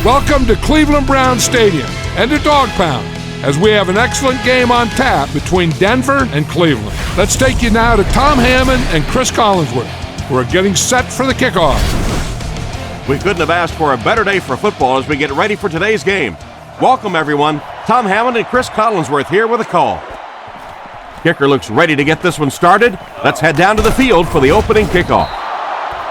Welcome to Cleveland Browns Stadium and to Dog Pound, as we have an excellent game on tap between Denver and Cleveland. Let's take you now to Tom Hammond and Chris Collinsworth, who are getting set for the kickoff. We couldn't have asked for a better day for football as we get ready for today's game. Welcome, everyone. Tom Hammond and Chris Collinsworth here with a call. Kicker looks ready to get this one started. Let's head down to the field for the opening kickoff.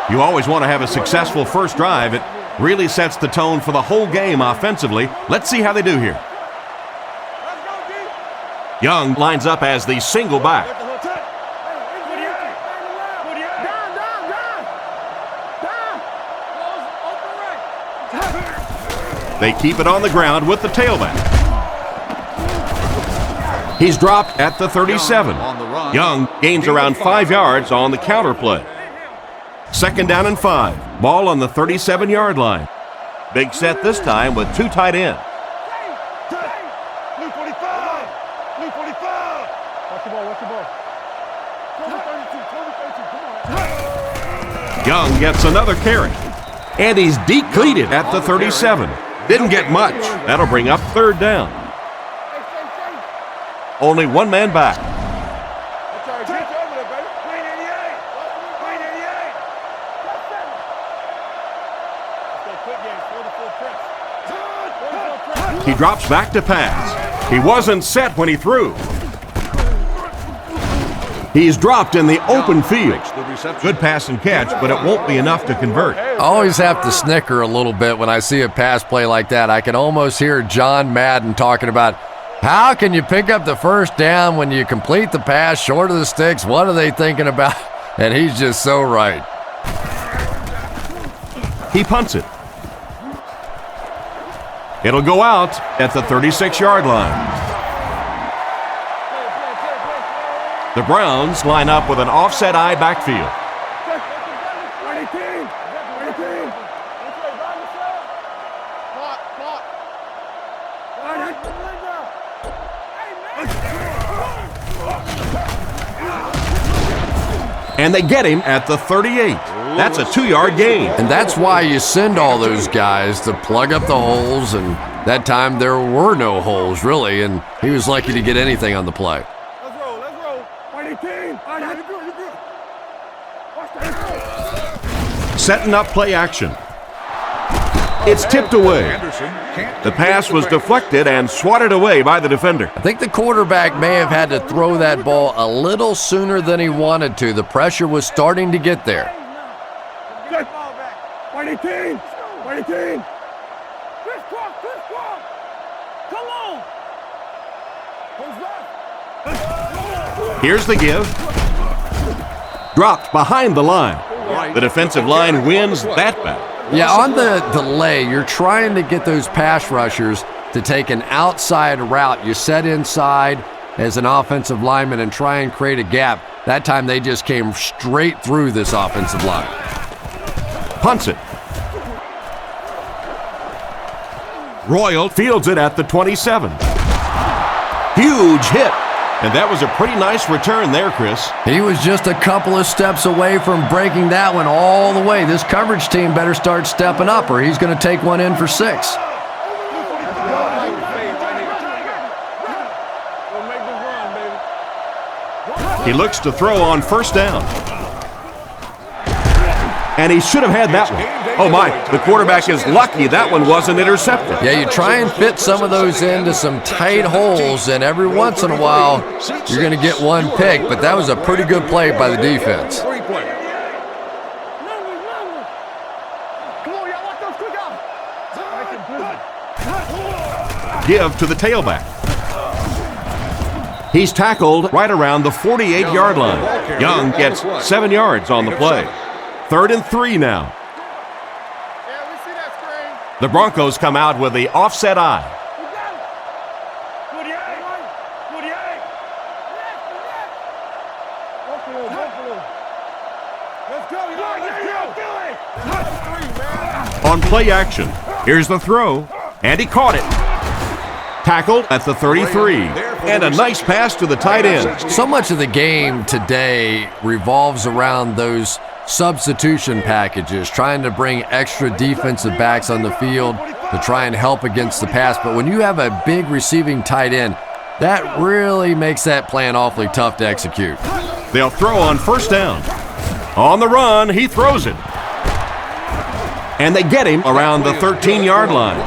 You always want to have a successful first drive. It really sets the tone for the whole game offensively. Let's see how they do here. Young lines up as the single back. They keep it on the ground with the tailback. He's dropped at the 37. Young gains around 5 yards on the counter play. Second down and 5. Ball on the 37-yard line. Big set this time with 2 tight ends. Young gets another carry. And he's depleted at the 37. Didn't get much. That'll bring up third down. Only one man back. He drops back to pass. He wasn't set when he threw. He's dropped in the open field. Good pass and catch, but it won't be enough to convert. I always have to snicker a little bit when I see a pass play like that. I can almost hear John Madden talking about, how can you pick up the first down when you complete the pass short of the sticks? What are they thinking about? And he's just so right. He punts it. It'll go out at the 36-yard line. The Browns line up with an offset eye backfield. And they get him at the 38. That's a 2-yard gain. And that's why you send all those guys to plug up the holes, and that time there were no holes, really, and he was lucky to get anything on the play. Setting up play action. It's tipped away. The pass was deflected and swatted away by the defender. I think the quarterback may have had to throw that ball a little sooner than he wanted to. The pressure was starting to get there. Here's the give. Dropped behind the line. The defensive line wins that battle. Yeah, on the delay, you're trying to get those pass rushers to take an outside route. You set inside as an offensive lineman and try and create a gap. That time they just came straight through this offensive line. Punts it. Royal fields it at the 27. Huge hit. And that was a pretty nice return there, Chris. He was just a couple of steps away from breaking that one all the way. This coverage team better start stepping up or he's going to take one in for 6. He looks to throw on first down. And he should have had that one. Oh my, the quarterback is lucky that one wasn't intercepted. Yeah, you try and fit some of those into some tight holes, and every once in a while you're going to get one pick, but that was a pretty good play by the defense. Give to the tailback. He's tackled right around the 48-yard line. Young gets 7 yards on the play. 3rd and 3 now. The Broncos come out with the offset eye. On play action, here's the throw, and he caught it. Tackled at the 33, and a nice pass to the tight end. So much of the game today revolves around those substitution packages, trying to bring extra defensive backs on the field. to try and help against the pass. But when you have a big receiving tight end, that really makes that plan awfully tough to execute. They'll throw on first down. On the run, he throws it. And they get him around the 13-yard line.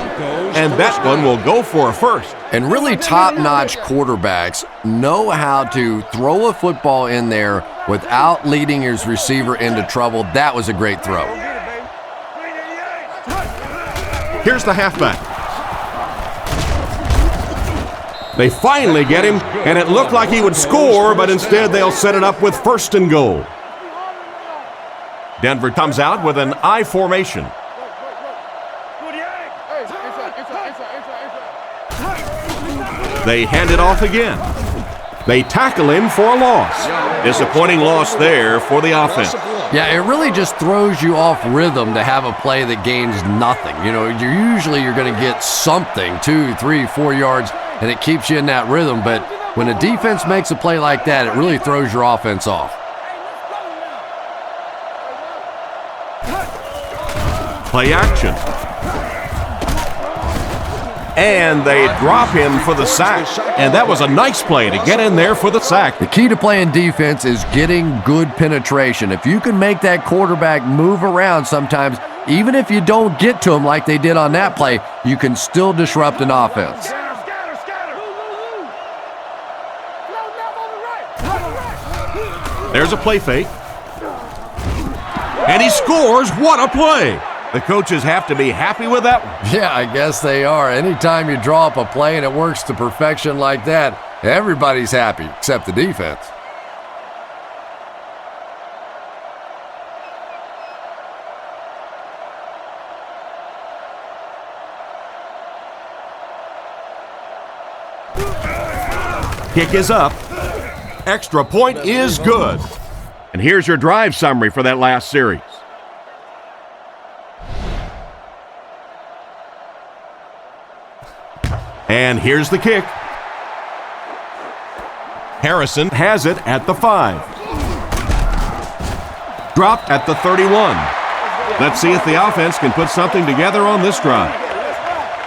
And that one will go for a first. And really top-notch quarterbacks know how to throw a football in there without leading his receiver into trouble. That was a great throw. Here's the halfback. They finally get him, and it looked like he would score, but instead they'll set it up with first and goal. Denver comes out with an I formation. They hand it off again. They tackle him for a loss. Disappointing loss there for the offense. Yeah, it really just throws you off rhythm to have a play that gains nothing. You know, you're going to get something, 2, 3, 4 yards, and it keeps you in that rhythm. But when a defense makes a play like that, it really throws your offense off. Play action. And they drop him for the sack. And that was a nice play to get in there for the sack. The key to playing defense is getting good penetration. If you can make that quarterback move around sometimes, even if you don't get to him like they did on that play, you can still disrupt an offense. There's a play fake. And he scores. What a play. The coaches have to be happy with that one. Yeah, I guess they are. Anytime you draw up a play and it works to perfection like that, everybody's happy except the defense. Kick is up. Extra point is good. And here's your drive summary for that last series. And here's the kick. Harrison has it at the 5. Dropped at the 31. Let's see if the offense can put something together on this drive.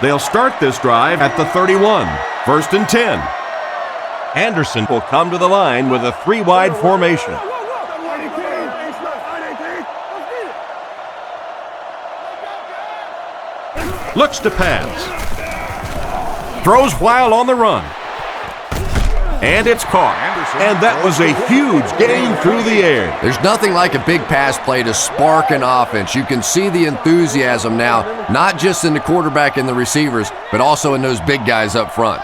They'll start this drive at the 31. First and 10. Anderson will come to the line with a 3-wide formation. Looks to pass. Throws while on the run. And it's caught. And that was a huge gain through the air. There's nothing like a big pass play to spark an offense. You can see the enthusiasm now, not just in the quarterback and the receivers, but also in those big guys up front.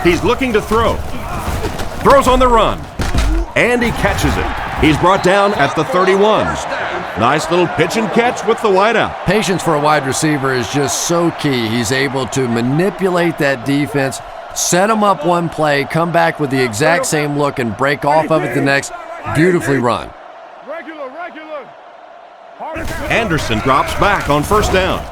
He's looking to throw. Throws on the run. And he catches it. He's brought down at the 31. Nice little pitch and catch with the wideout. Patience for a wide receiver is just so key. He's able to manipulate that defense, set them up one play, come back with the exact same look, and break off of it the next. Beautifully run. Anderson drops back on first down.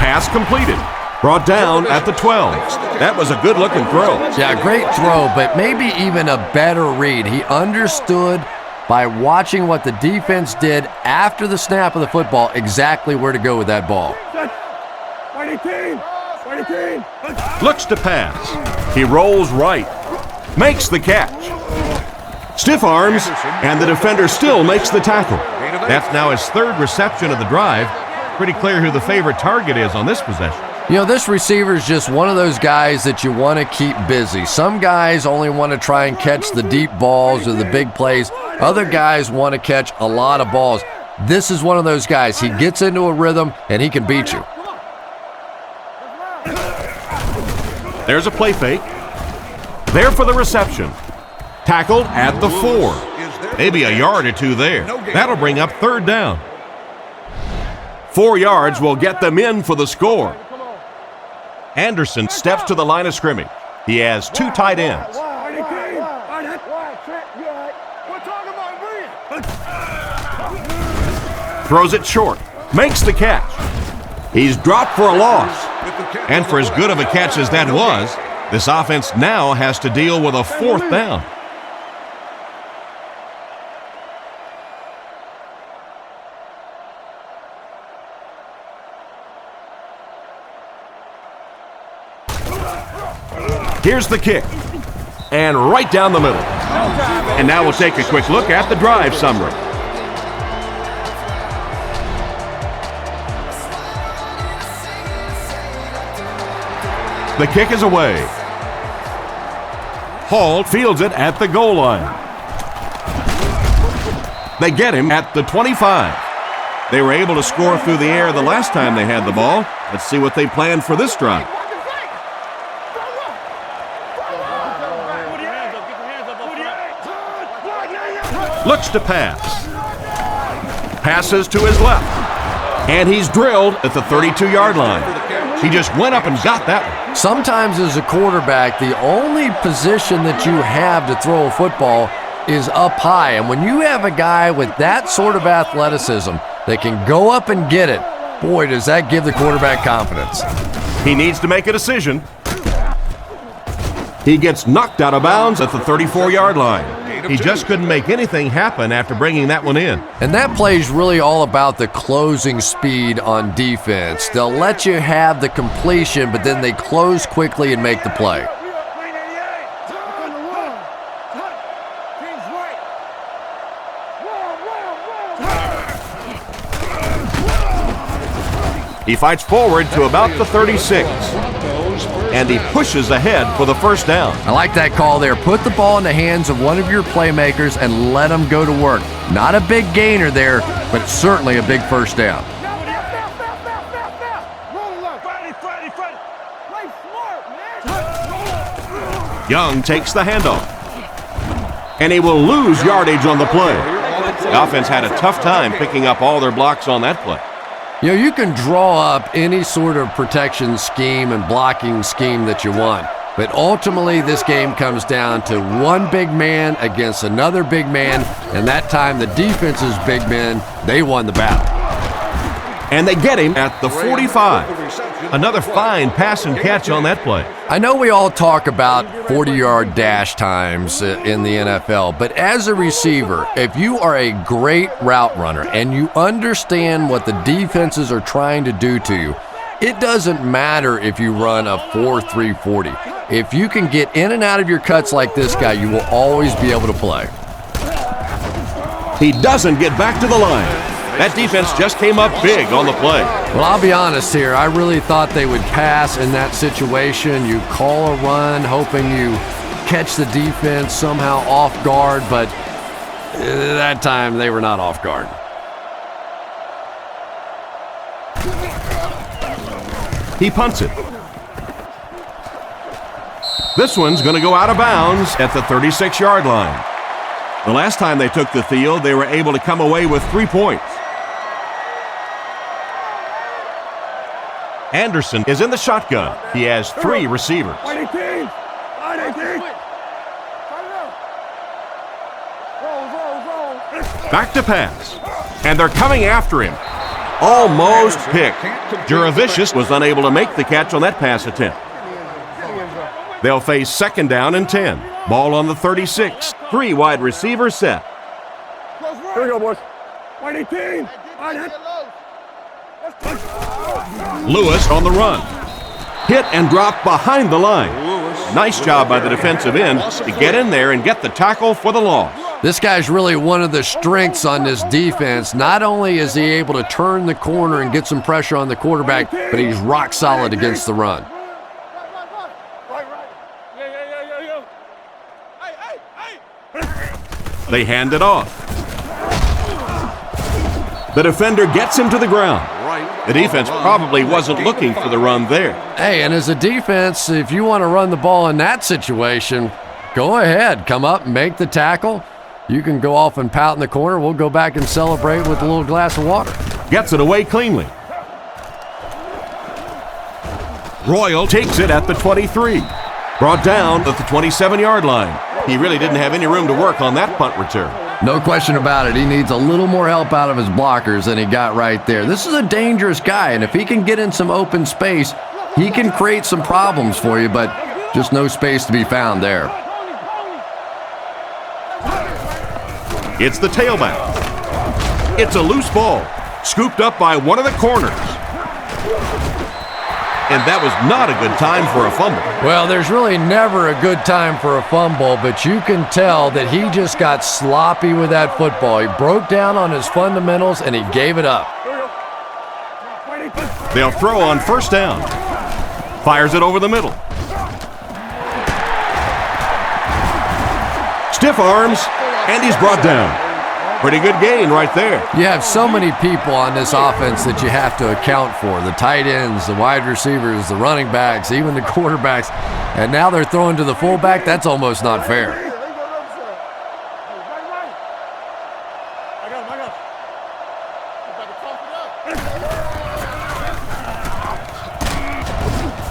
Pass completed. Brought down at the 12. That was a good-looking throw. Yeah, great throw, but maybe even a better read. He understood by watching what the defense did after the snap of the football exactly where to go with that ball. Looks to pass. He rolls right. Makes the catch. Stiff arms, and the defender still makes the tackle. That's now his third reception of the drive. Pretty clear who the favorite target is on this possession. You know, this receiver is just one of those guys that you want to keep busy. Some guys only want to try and catch the deep balls or the big plays. Other guys want to catch a lot of balls. This is one of those guys. He gets into a rhythm, and he can beat you. There's a play fake. There for the reception. Tackled at the 4. Maybe a yard or two there. That'll bring up third down. 4 yards will get them in for the score. Anderson steps to the line of scrimmage. He has 2 tight ends. Throws it short. Makes the catch. He's dropped for a loss. And for as good of a catch as that was, this offense now has to deal with a 4th down. Here's the kick. And right down the middle. And now we'll take a quick look at the drive summary. The kick is away. Hall fields it at the goal line. They get him at the 25. They were able to score through the air the last time they had the ball. Let's see what they planned for this drive. Looks to pass. Passes to his left. And he's drilled at the 32-yard line. He just went up and got that one. Sometimes as a quarterback, the only position that you have to throw a football is up high. And when you have a guy with that sort of athleticism that can go up and get it, boy, does that give the quarterback confidence. He needs to make a decision. He gets knocked out of bounds at the 34-yard line. He just couldn't make anything happen after bringing that one in. And that play is really all about the closing speed on defense. They'll let you have the completion, but then they close quickly and make the play. He fights forward to about the 36. And he pushes ahead for the first down. I like that call there. Put the ball in the hands of one of your playmakers and let them go to work. Not a big gainer there, but certainly a big first down. Young takes the handoff. And he will lose yardage on the play. The offense had a tough time picking up all their blocks on that play. You know, you can draw up any sort of protection scheme and blocking scheme that you want, but ultimately this game comes down to one big man against another big man, and that time the defense's big men, they won the battle. And they get him at the 45. Another fine pass and catch on that play. I know we all talk about 40-yard dash times in the NFL, but as a receiver, if you are a great route runner and you understand what the defenses are trying to do to you, it doesn't matter if you run a 4.3 40. If you can get in and out of your cuts like this guy, you will always be able to play. He doesn't get back to the line. That defense just came up big on the play. Well, I'll be honest here. I really thought they would pass in that situation. You call a run, hoping you catch the defense somehow off guard, but that time they were not off guard. He punts it. This one's going to go out of bounds at the 36-yard line. The last time they took the field, they were able to come away with 3 points. Anderson is in the shotgun. He has 3 receivers. Back to pass. And they're coming after him. Almost picked. Juravicius was unable to make the catch on that pass attempt. They'll face 2nd down and 10. Ball on the 36. 3 wide receivers set. Here we go, boys. Lewis on the run. Hit and drop behind the line. Nice job by the defensive end to get in there and get the tackle for the loss. This guy's really one of the strengths on this defense. Not only is he able to turn the corner and get some pressure on the quarterback, but he's rock solid against the run. They hand it off. The defender gets him to the ground. The defense probably wasn't looking for the run there. Hey, and as a defense, if you want to run the ball in that situation, go ahead. Come up and make the tackle. You can go off and pout in the corner. We'll go back and celebrate with a little glass of water. Gets it away cleanly. Royal takes it at the 23. Brought down at the 27-yard line. He really didn't have any room to work on that punt return. No question about it. He needs a little more help out of his blockers than he got right there. This is a dangerous guy, and if he can get in some open space, he can create some problems for you, but just no space to be found there. It's the tailback. It's a loose ball, scooped up by one of the corners. And that was not a good time for a fumble. Well, there's really never a good time for a fumble, but you can tell that he just got sloppy with that football. He broke down on his fundamentals, and he gave it up. They'll throw on first down. Fires it over the middle. Stiff arms, and he's brought down. Pretty good gain right there. You have so many people on this offense that you have to account for. The tight ends, the wide receivers, the running backs, even the quarterbacks. And now they're throwing to the fullback. That's almost not fair.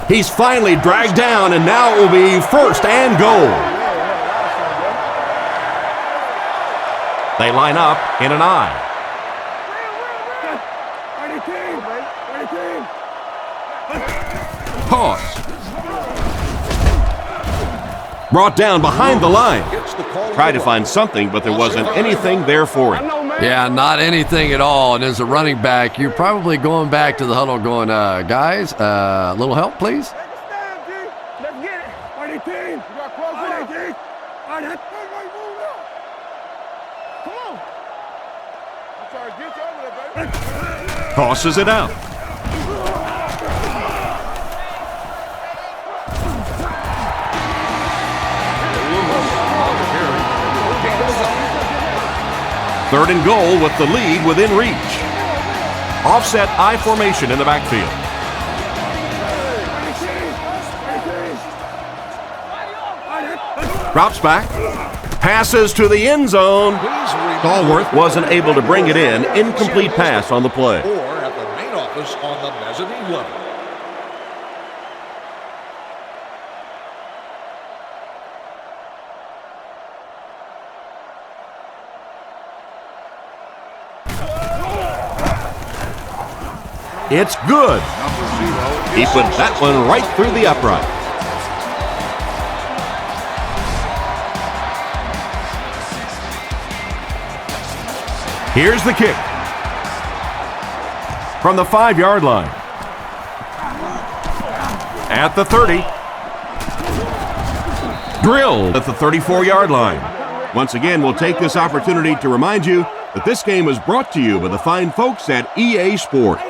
He's finally dragged down, and now it will be first and goal. They line up in an I. Pause. Brought down behind the line. Tried to find something, but there wasn't anything there for him. Yeah, not anything at all. And as a running back, you're probably going back to the huddle going, guys, a little help, please? Tosses it out. Third and goal with the lead within reach. Offset I formation in the backfield. Drops back. Passes to the end zone. Stallworth wasn't able to bring it in. Incomplete pass on the play. Or at the main office on the mezzanine level. It's good. He put that one right through the upright. Here's the kick. From the 5-yard line. At the 30. Drilled at the 34-yard line. Once again, we'll take this opportunity to remind you that this game is brought to you by the fine folks at EA Sports.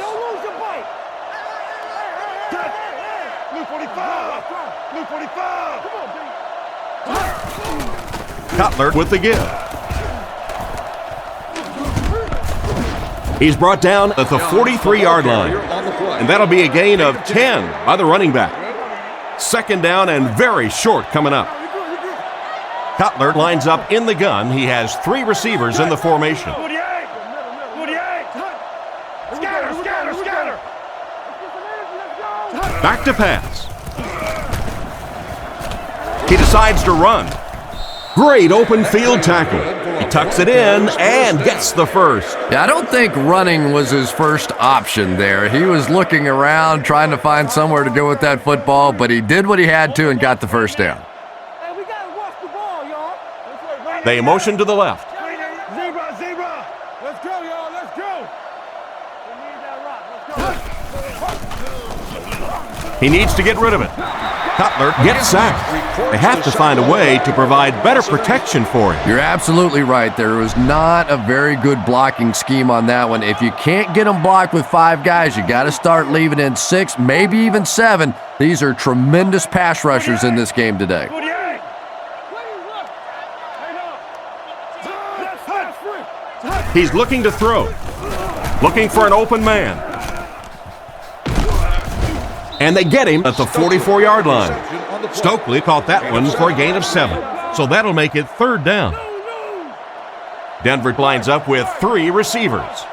Cutler with the give. He's brought down at the 43-yard line. And that'll be a gain of 10 by the running back. Second down and very short coming up. Cutler lines up in the gun. He has 3 receivers in the formation. Back to pass. He decides to run. Great open field tackle. He tucks it in and gets the first. Yeah, I don't think running was his first option there. He was looking around, trying to find somewhere to go with that football, but he did what he had to and got the first down. Hey, we gotta watch the ball, y'all. They motion to the left. Zebra. Let's go, y'all. Let's go. We need that rock. Let's go. He needs to get rid of it. Cutler gets sacked. They have to find a way to provide better protection for him. You're absolutely right. There was not a very good blocking scheme on that one. If you can't get them blocked with 5 guys, you got to start leaving in 6, maybe even 7. These are tremendous pass rushers in this game today. He's looking to throw. Looking for an open man. And they get him at the 44-yard line. Stokely caught that one for a gain of 7. So that'll make it third down. Denver lines up with 3 receivers.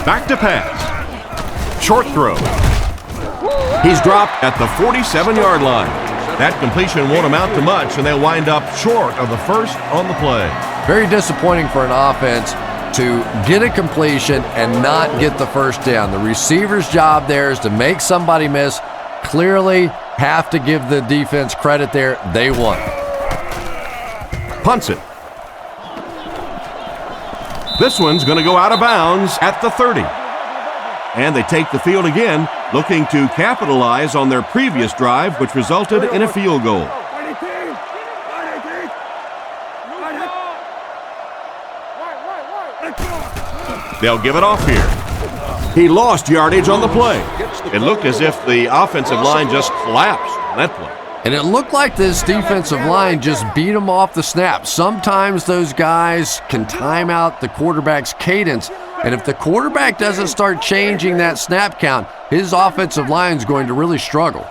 Back to pass. Short throw. He's dropped at the 47-yard line. That completion won't amount to much, and they'll wind up short of the first on the play. Very disappointing for an offense to get a completion and not get the first down. The receiver's job there is to make somebody miss. Clearly have to give the defense credit there. They won. Punts it. This one's going to go out of bounds at the 30. And they take the field again, looking to capitalize on their previous drive, which resulted in a field goal. They'll give it off here. He lost yardage on the play. It looked as if the offensive line just collapsed on that play. And it looked like this defensive line just beat them off the snap. Sometimes those guys can time out the quarterback's cadence, and if the quarterback doesn't start changing that snap count, his offensive line is going to really struggle.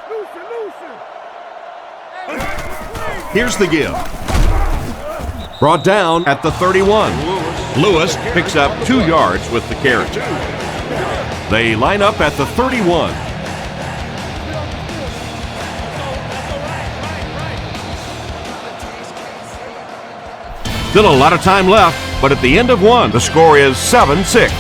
Here's the give. Brought down at the 31. Lewis picks up 2 yards with the carry. They line up at the 31. Still a lot of time left, but at the end of one, the score is 7-6.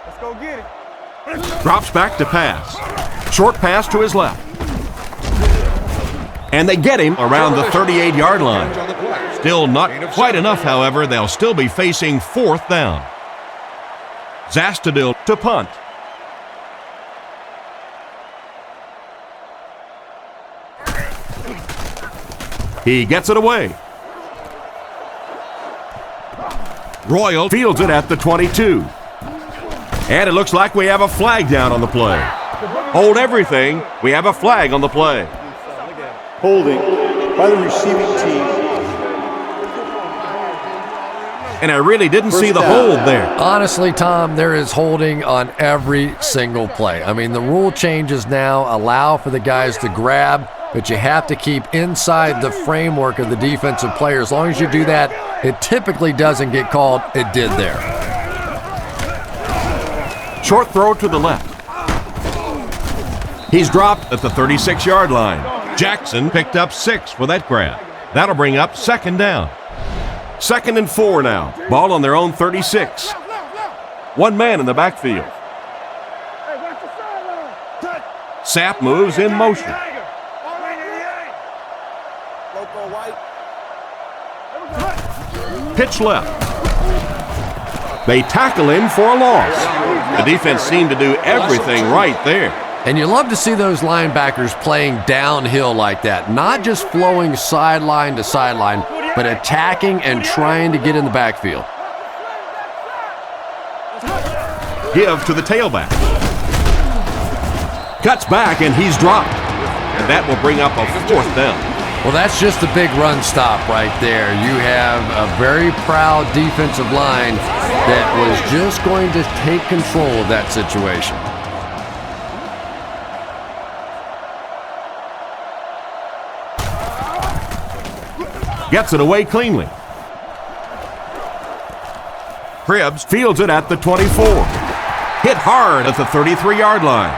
Let's go get it. Drops back to pass. Short pass to his left. And they get him around the 38-yard line. Still not quite enough, however. They'll still be facing 4th down. Zastadil to punt. He gets it away. Royal fields it at the 22. And it looks like we have a flag down on the play. Hold everything. We have a flag on the play. Holding by the receiving team. And I really didn't see the hold there. Honestly, Tom, there is holding on every single play. I mean, the rule changes now allow for the guys to grab, but you have to keep inside the framework of the defensive player. As long as you do that, it typically doesn't get called. It did there. Short throw to the left. He's dropped at the 36-yard line. Jackson picked up 6 for that grab. That'll bring up 2nd down. 2nd and 4 now. Ball on their own 36. One man in the backfield. Sapp moves in motion. Pitch left. They tackle him for a loss. The defense seemed to do everything right there. And you love to see those linebackers playing downhill like that, not just flowing sideline to sideline, but attacking and trying to get in the backfield. Give to the tailback. Cuts back and he's dropped. And that will bring up a 4th down. Well, that's just a big run stop right there. You have a very proud defensive line that was just going to take control of that situation. Gets it away cleanly. Cribbs fields it at the 24. Hit hard at the 33-yard line.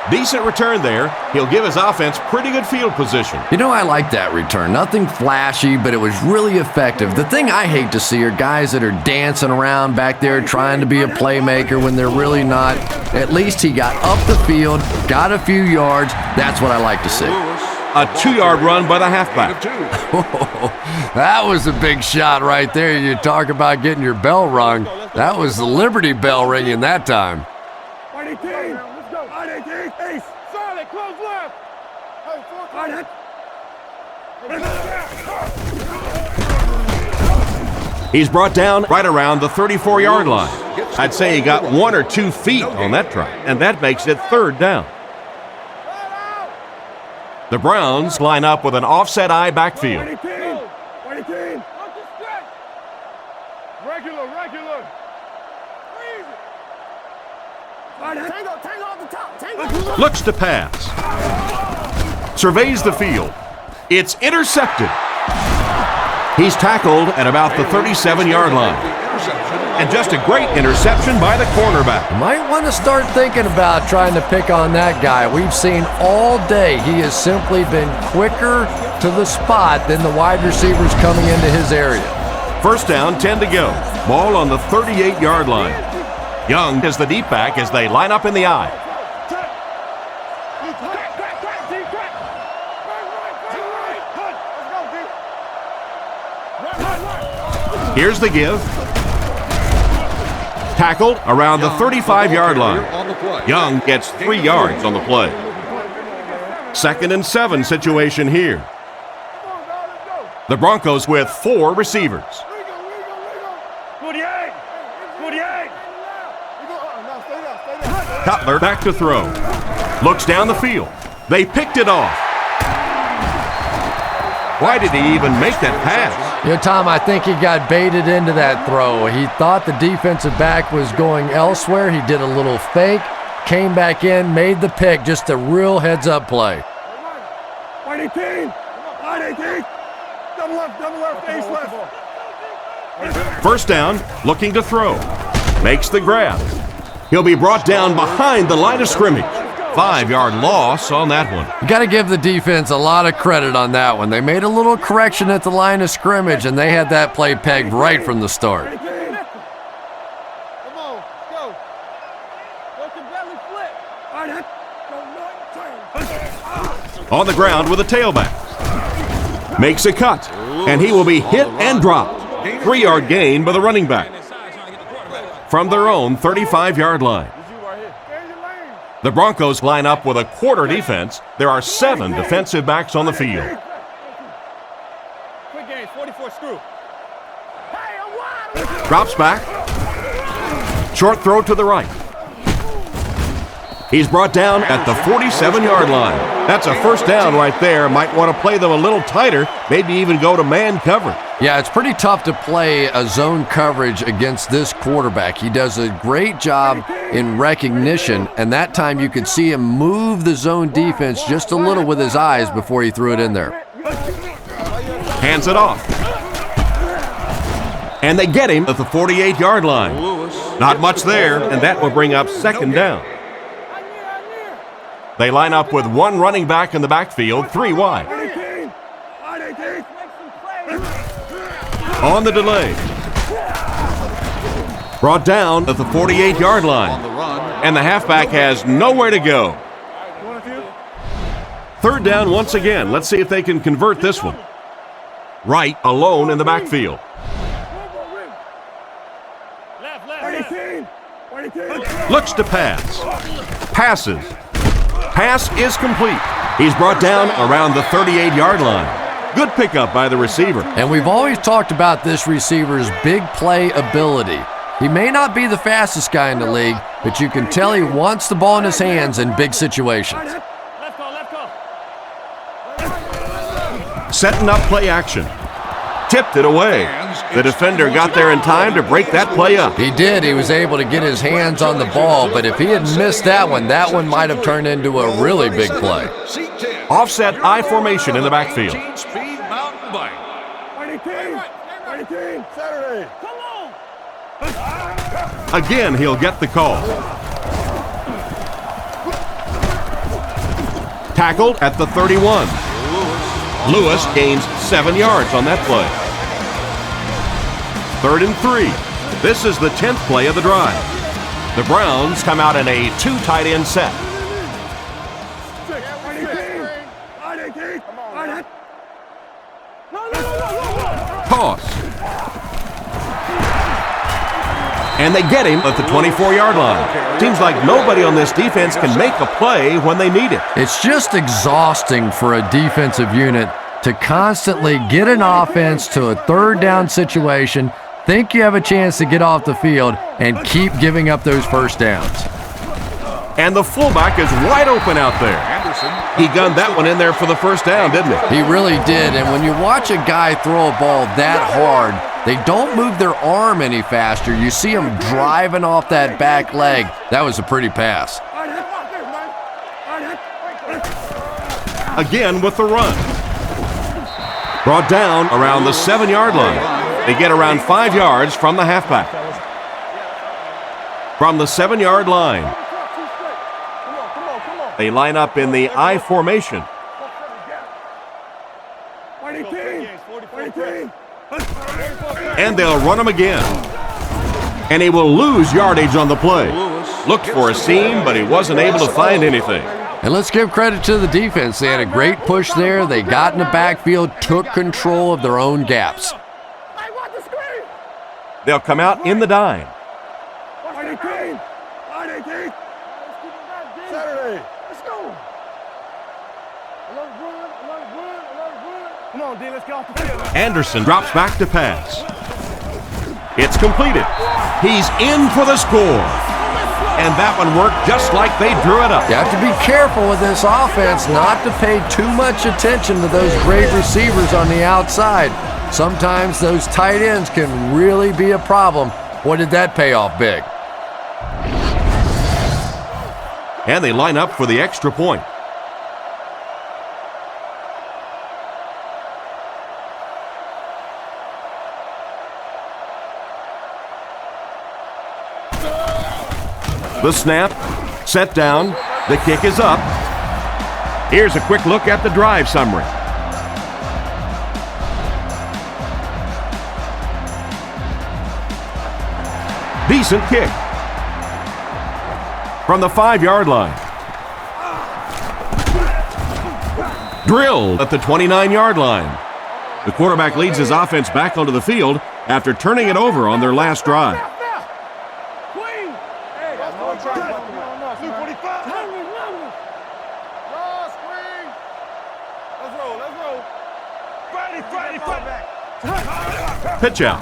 Decent return there. He'll give his offense pretty good field position. You know, I like that return. Nothing flashy, but it was really effective. The thing I hate to see are guys that are dancing around back there trying to be a playmaker when they're really not. At least he got up the field, got a few yards. That's what I like to see. A 2-yard run by the halfback. That was a big shot right there. You talk about getting your bell rung. That was the Liberty Bell ringing that time. He's brought down right around the 34-yard line. I'd say he got 1 or 2 feet on that try, and that makes it 3rd down. The Browns line up with an offset eye backfield. Looks to pass. Surveys the field. It's intercepted. He's tackled at about the 37-yard line. And just a great interception by the cornerback. Might want to start thinking about trying to pick on that guy. We've seen all day he has simply been quicker to the spot than the wide receivers coming into his area. First down, 10 to go. Ball on the 38-yard line. Young is the deep back as they line up in the I. Here's the give. Tackled around the 35-yard line. Young gets 3 yards on the play. 2nd and 7 situation here. The Broncos with 4 receivers. Cutler back to throw. Looks down the field. They picked it off. Why did he even make that pass? You know, Tom, I think he got baited into that throw. He thought the defensive back was going elsewhere. He did a little fake, came back in, made the pick, just a real heads-up play. Wide 18! Wide 18! Double left, ace left. First down, looking to throw. Makes the grab. He'll be brought down behind the line of scrimmage. 5-yard loss on that one. You got to give the defense a lot of credit on that one. They made a little correction at the line of scrimmage, and they had that play pegged right from the start. Come on, go. Go to belly flip. On the ground with a tailback. Makes a cut, and he will be hit and dropped. 3-yard gain by the running back. From their own 35-yard line. The Broncos line up with a quarter defense. There are 7 defensive backs on the field. Quick game, 44 screw. Drops back. Short throw to the right. He's brought down at the 47-yard line. That's a first down right there. Might want to play them a little tighter, maybe even go to man coverage. Yeah, it's pretty tough to play a zone coverage against this quarterback. He does a great job in recognition, and that time you could see him move the zone defense just a little with his eyes before he threw it in there. Hands it off. And they get him at the 48-yard line. Not much there, and that will bring up second down. They line up with 1 running back in the backfield, 3 wide. On the delay. Brought down at the 48-yard line. And the halfback has nowhere to go. 3rd down once again. Let's see if they can convert this one. Wright alone in the backfield. Looks to pass. Passes. Pass is complete. He's brought down around the 38-yard line. Good pickup by the receiver. And we've always talked about this receiver's big play ability. He may not be the fastest guy in the league, but you can tell he wants the ball in his hands in big situations. Setting up play action. Tipped it away. The defender got there in time to break that play up. He did. He was able to get his hands on the ball, but if he had missed that one might have turned into a really big play. Offset I formation in the backfield. Again, he'll get the call. Tackled at the 31. Lewis gains 7 yards on that play. 3rd and 3. This is the 10th play of the drive. The Browns come out in a 2 tight end set. Toss. And they get him at the 24-yard line. Seems like nobody on this defense can make a play when they need it. It's just exhausting for a defensive unit to constantly get an offense to a 3rd down situation, think you have a chance to get off the field, and keep giving up those first downs. And the fullback is wide open out there. He gunned that one in there for the first down, didn't he? He really did, and when you watch a guy throw a ball that hard, they don't move their arm any faster. You see him driving off that back leg. That was a pretty pass. Again with the run. Brought down around the 7-yard line. They get around 5 yards from the halfback. From the 7-yard line. They line up in the I formation. And they'll run him again. And he will lose yardage on the play. Looked for a seam, but he wasn't able to find anything. And let's give credit to the defense. They had a great push there. They got in the backfield, took control of their own gaps. They'll come out in the dime. Saturday. Let's go. Come on, D, let's get off the field. Anderson drops back to pass. It's completed. He's in for the score. And that one worked just like they drew it up. You have to be careful with this offense not to pay too much attention to those great receivers on the outside. Sometimes those tight ends can really be a problem. Boy, did that pay off big. And they line up for the extra point. The snap, set down, the kick is up. Here's a quick look at the drive summary. Decent kick. From the 5-yard line. Drilled at the 29-yard line. The quarterback leads his offense back onto the field after turning it over on their last drive. Pitch out.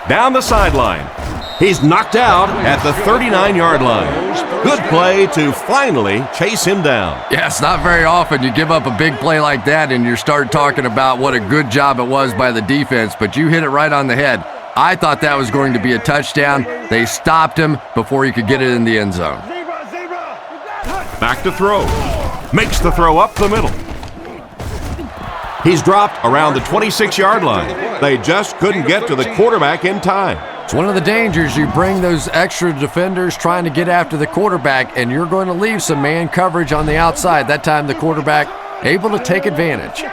Down the sideline. He's knocked out at the 39-yard line. Good play to finally chase him down. Yeah, it's not very often you give up a big play like that and you start talking about what a good job it was by the defense, but you hit it right on the head. I thought that was going to be a touchdown. They stopped him before he could get it in the end zone. Back to throw. Makes the throw up the middle. He's dropped around the 26-yard line. They just couldn't get to the quarterback in time. It's one of the dangers. You bring those extra defenders trying to get after the quarterback, and you're going to leave some man coverage on the outside. That time the quarterback able to take advantage.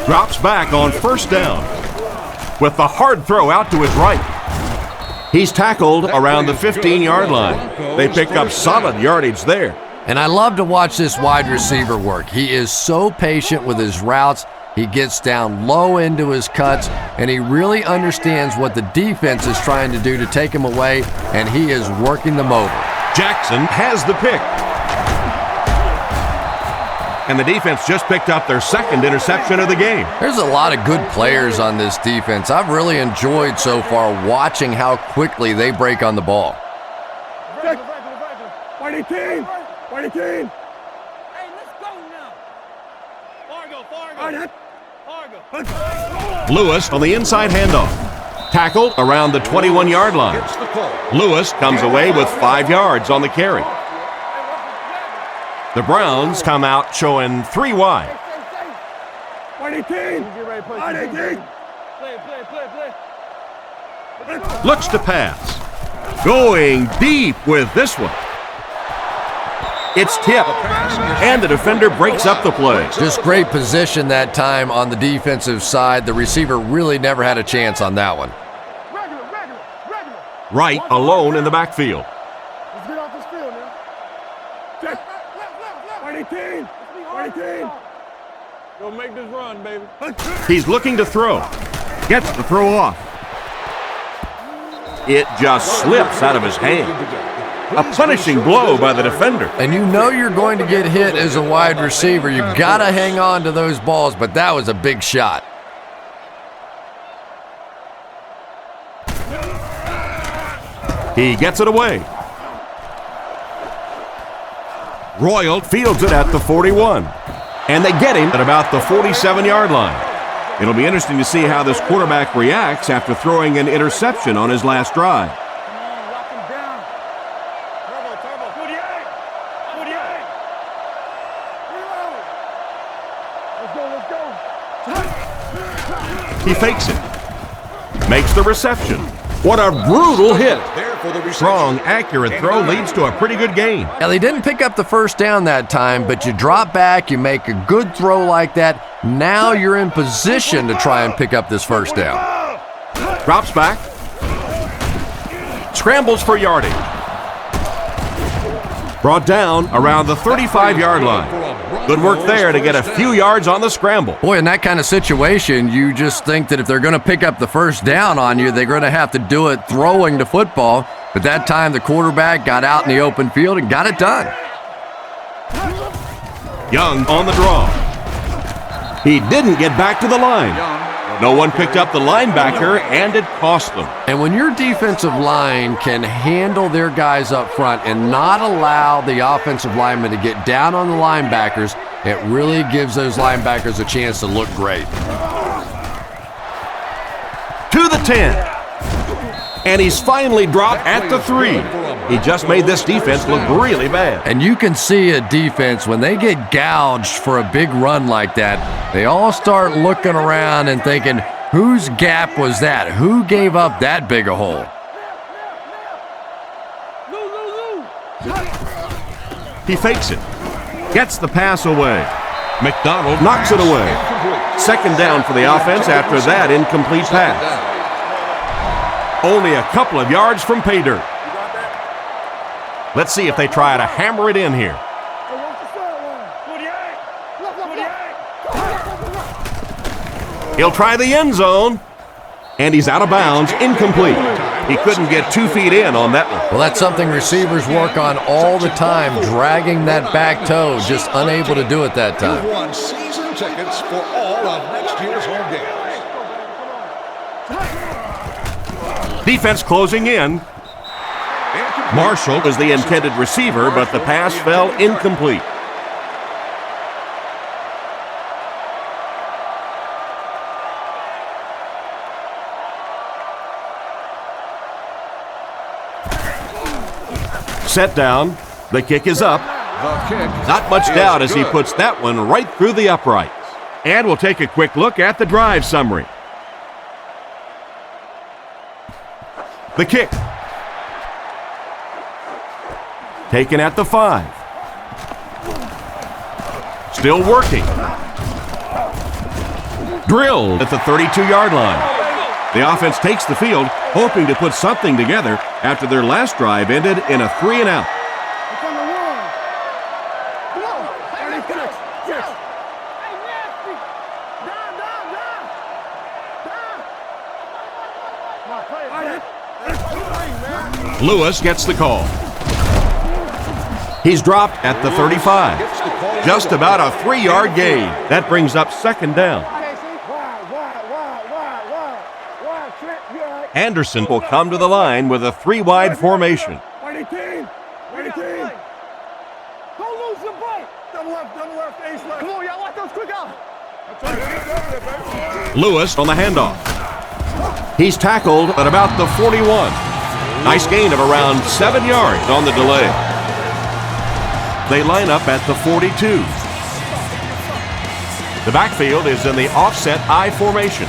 Drops back on first down with the hard throw out to his right. He's tackled around the 15-yard line. They pick up solid yardage there. And I love to watch this wide receiver work. He is so patient with his routes. He gets down low into his cuts, and he really understands what the defense is trying to do to take him away, and he is working them over. Jackson has the pick. And the defense just picked up their second interception of the game. There's a lot of good players on this defense. I've really enjoyed so far watching how quickly they break on the ball. Whitey team! Whitey team! Hey, let's go now! Fargo! Lewis on the inside handoff. Tackled around the 21-yard line. Lewis comes away with 5 yards on the carry. The Browns come out showing 3 wide. Whitey team! Whitey team! Play. Looks to pass. Going deep with this one. It's tipped, and the defender breaks up the play. Just great position that time on the defensive side. The receiver really never had a chance on that one. Wright alone in the backfield. Let's get off this field now. Check. Whitey team! Whitey team! Go make this run, baby. He's looking to throw. Gets the throw off. It just slips out of his hand. A punishing blow by the defender. And you know you're going to get hit as a wide receiver. You've got to hang on to those balls, but that was a big shot. He gets it away. Royal fields it at the 41. And they get him at about the 47-yard line. It'll be interesting to see how this quarterback reacts after throwing an interception on his last drive. He fakes it. Makes the reception. What a brutal hit. for the reception. Strong, accurate throw leads to a pretty good gain. Now, they didn't pick up the first down that time, but you drop back, you make a good throw like that. Now you're in position to try and pick up this first down. Drops back. Scrambles for yardage. Brought down around the 35-yard line. Good work there to get a few yards on the scramble. Boy, in that kind of situation, you just think that if they're going to pick up the first down on you, they're going to have to do it throwing the football. But that time, the quarterback got out in the open field and got it done. Young on the draw. He didn't get back to the line. No one picked up the linebacker, and it cost them. And when your defensive line can handle their guys up front and not allow the offensive linemen to get down on the linebackers, it really gives those linebackers a chance to look great. To the 10. And he's finally dropped at the 3. He just made this defense look really bad. And you can see a defense, when they get gouged for a big run like that, they all start looking around and thinking, whose gap was that? Who gave up that big a hole? He fakes it. Gets the pass away. McDonald knocks it away. Second down for the offense after that incomplete pass. Only a couple of yards from pay dirt. Let's see if they try to hammer it in here. He'll try the end zone. And he's out of bounds, incomplete. He couldn't get 2 feet in on that one. Well, that's something receivers work on all the time, dragging that back toe, just unable to do it that time. You won season tickets for all of next year's home games. Defense closing in. Marshall was the intended receiver, but the pass fell incomplete. Set down. The kick is up. Not much doubt as he puts that one right through the uprights. And we'll take a quick look at the drive summary. The kick. Taken at the 5. Still working. Drilled at the 32-yard line. The offense takes the field, hoping to put something together after their last drive ended in a 3-and-out. Lewis gets the call. He's dropped at the 35. Just about a 3-yard gain. That brings up second down. Anderson will come to the line with a 3-wide formation. Lewis on the handoff. He's tackled at about the 41. Nice gain of around 7 yards on the delay. They line up at the 42. The backfield is in the offset I formation.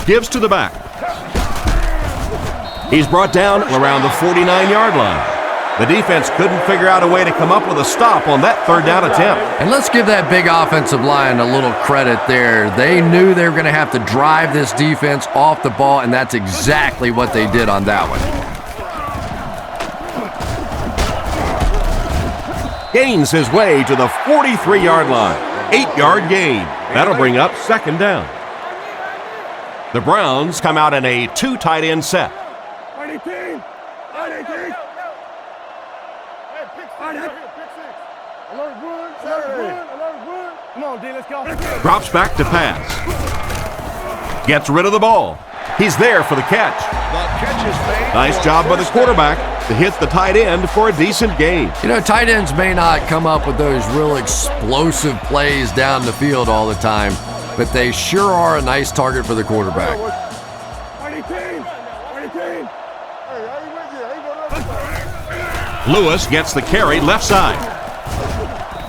Gives to the back. He's brought down around the 49-yard line. The defense couldn't figure out a way to come up with a stop on that third down attempt. And let's give that big offensive line a little credit there. They knew they were going to have to drive this defense off the ball, and that's exactly what they did on that one. Gains his way to the 43-yard line. 8-yard gain. That'll bring up second down. The Browns come out in a 2 tight end set. Drops back to pass. Gets rid of the ball. He's there for the catch. Nice job by the quarterback to hit the tight end for a decent gain. You know, tight ends may not come up with those real explosive plays down the field all the time, but they sure are a nice target for the quarterback. Lewis gets the carry left side.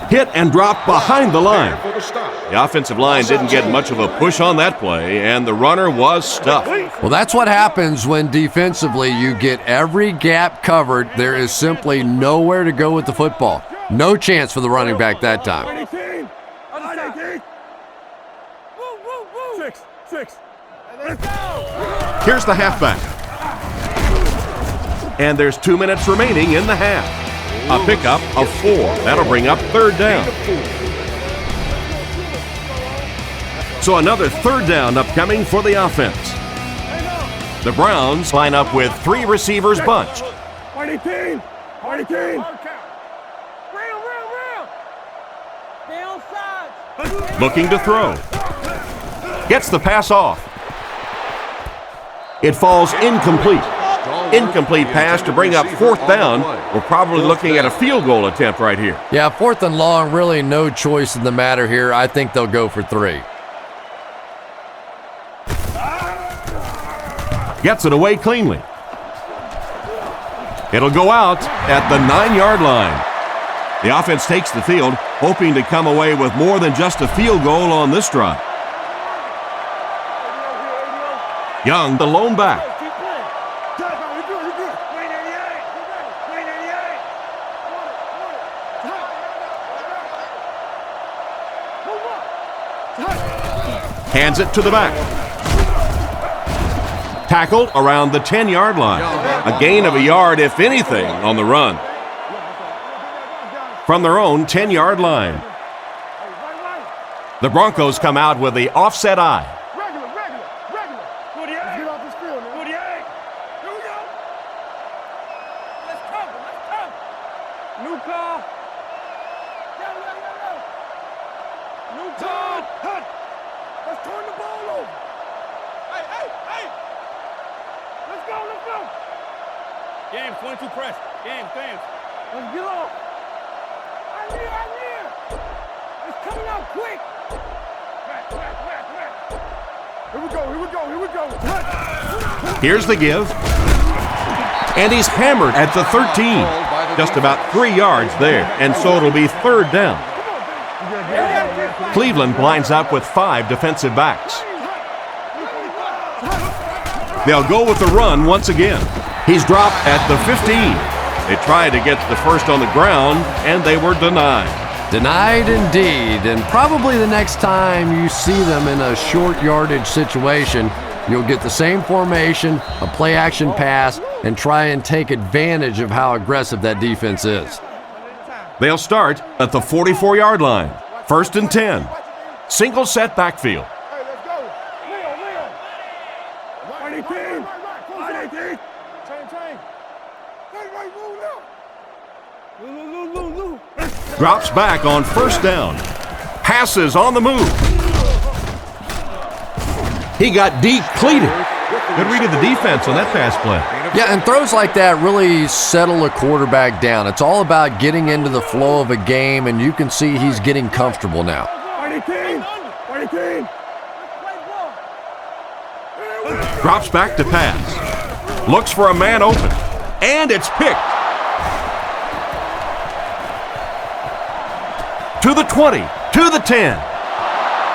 Hit and dropped behind the line. For the stop. The offensive line didn't get much of a push on that play, and the runner was stuffed. Well, that's what happens when defensively you get every gap covered. There is simply nowhere to go with the football. No chance for the running back that time. 18. 6. Let's go. Here's the halfback. And there's 2 minutes remaining in the half. A pickup of 4. That'll bring up third down. So another third down upcoming for the offense. The Browns line up with 3 receivers bunched. 18. Looking to throw. Gets the pass off. It falls incomplete. Incomplete pass to bring up fourth down. We're probably looking at a field goal attempt right here. Yeah, 4th and long, really no choice in the matter here. I think they'll go for 3. Gets it away cleanly. It'll go out at the 9-yard line. The offense takes the field, hoping to come away with more than just a field goal on this drive. Young, the lone back. Hands it to the back. Tackled around the 10-yard line. A gain of a yard, if anything, on the run. From their own 10-yard line. The Broncos come out with the offset eye. Regular. 48. Let's get off this field, man. 48. Here we go. Let's come. New call. Go. New call. Hut. Let's turn the ball over. Hey. Let's go. Game, 22 press. Game, fans. Let's get off. I near. It's coming out quick. Here we go. Here's the give. And he's hammered at the 13. Just about 3 yards there. And so it'll be third down. Cleveland lines up with 5 defensive backs. They'll go with the run once again. He's dropped at the 15. They tried to get the first on the ground, and they were denied. Denied indeed, and probably the next time you see them in a short yardage situation, you'll get the same formation, a play action pass, and try and take advantage of how aggressive that defense is. They'll start at the 44-yard line. 1st and 10. Single set backfield. Hey, let's go. Leo. 18. Chain. Hey, move now. Drops back on first down. Passes on the move. He got depleted. Good read of the defense on that pass play. Yeah, and throws like that really settle a quarterback down. It's all about getting into the flow of a game, and you can see he's getting comfortable now. 18. Drops back to pass. Looks for a man open. And it's picked. To the 20. To the 10.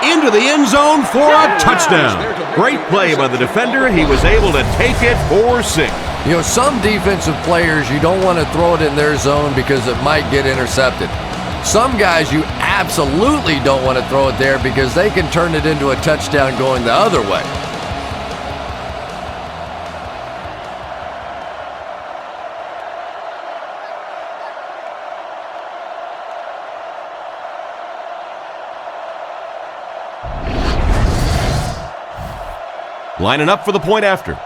Into the end zone for a touchdown. Great play by the defender. He was able to take it for 6. You know, some defensive players, you don't want to throw it in their zone because it might get intercepted. Some guys, you absolutely don't want to throw it there because they can turn it into a touchdown going the other way. Lining up for the point after.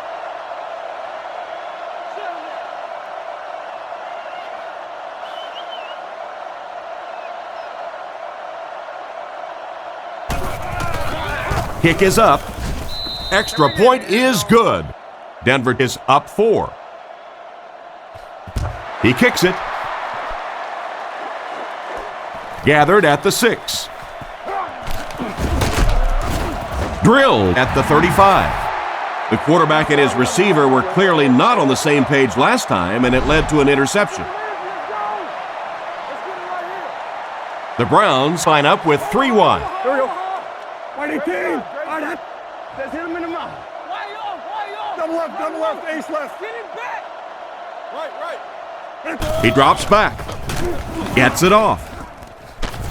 Kick is up. Extra point is good. Denver is up 4. He kicks it. Gathered at the 6. Drilled at the 35. The quarterback and his receiver were clearly not on the same page last time, and it led to an interception. The Browns line up with 3 wide. Here we go. White 18. Let's hit him in the mouth. Double left, ace left. Get him back. Right. He drops back. Gets it off.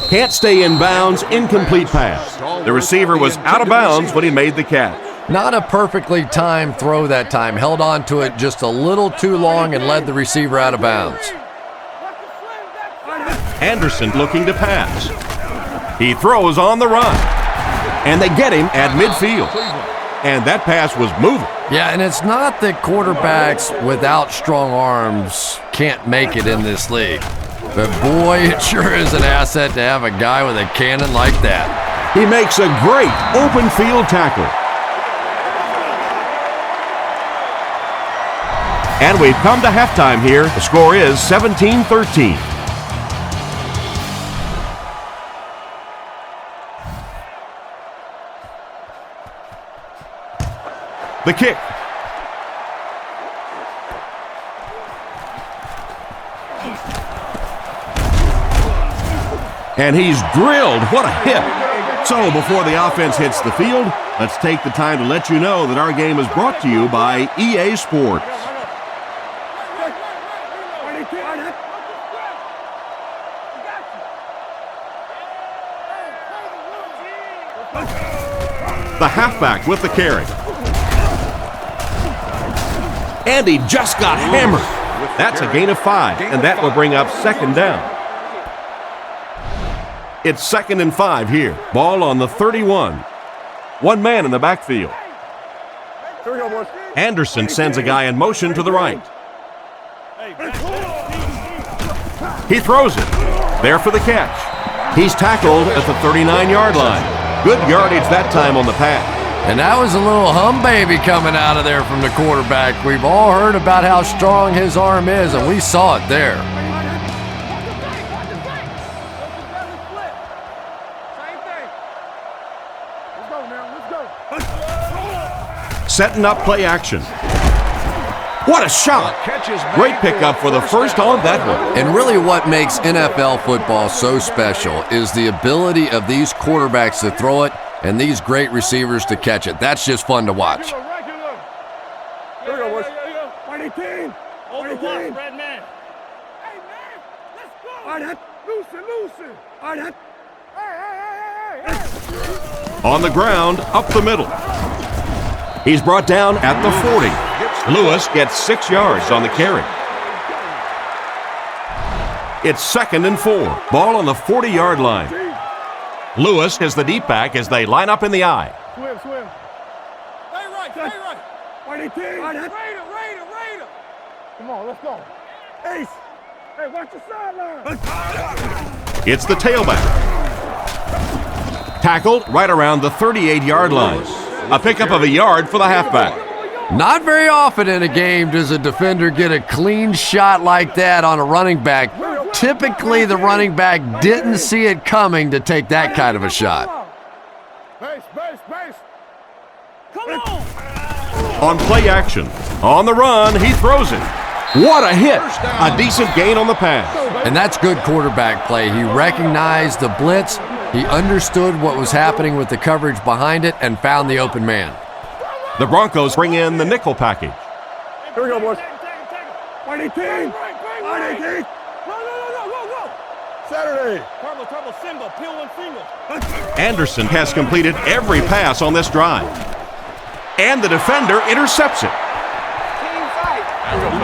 Can't stay in bounds, incomplete pass. The receiver was out of bounds when he made the catch. Not a perfectly timed throw that time. Held on to it just a little too long and led the receiver out of bounds. Anderson looking to pass. He throws on the run. And they get him at midfield. And that pass was moving. Yeah, and it's not that quarterbacks without strong arms can't make it in this league. But boy, it sure is an asset to have a guy with a cannon like that. He makes a great open field tackle. And we've come to halftime here. The score is 17-13. The kick. And he's drilled. What a hit. So before the offense hits the field, let's take the time to let you know that our game is brought to you by EA Sports. The halfback with the carry. And he just got hammered. That's a gain of 5, and that will bring up second down. It's 2nd and 5 here. Ball on the 31. One man in the backfield. Anderson sends a guy in motion to the right. He throws it. There for the catch. He's tackled at the 39-yard line. Good yardage that time on the pass. And that was a little hum baby coming out of there from the quarterback. We've all heard about how strong his arm is, and we saw it there. Setting up play action. What a shot! Great pickup for the first on that one. And really what makes NFL football so special is the ability of these quarterbacks to throw it and these great receivers to catch it. That's just fun to watch. Here we go, boys. 118. 118. Red man. Hey, man, let's go. All right, loosen. All right. Hey. On the ground, up the middle. He's brought down at the 40. Lewis gets 6 yards on the carry. It's 2nd and 4. Ball on the 40-yard line. Lewis is the deep back as they line up in the eye. Swim. Stay right. 118. Raider. Come on, let's go. Ace. Hey, watch the sideline. It's the tailback. Tackled right around the 38-yard line. A pickup of a yard for the halfback. Not very often in a game does a defender get a clean shot like that on a running back. Typically, the running back didn't see it coming to take that kind of a shot. Base. Come on. On play action. On the run, he throws it. What a hit. A decent gain on the pass. And that's good quarterback play. He recognized the blitz. He understood what was happening with the coverage behind it and found the open man. The Broncos bring in the nickel package. Here we go, boys. 118. 118. Go. Saturday. Turbo, Simba, peel one finger. Anderson has completed every pass on this drive. And the defender intercepts it.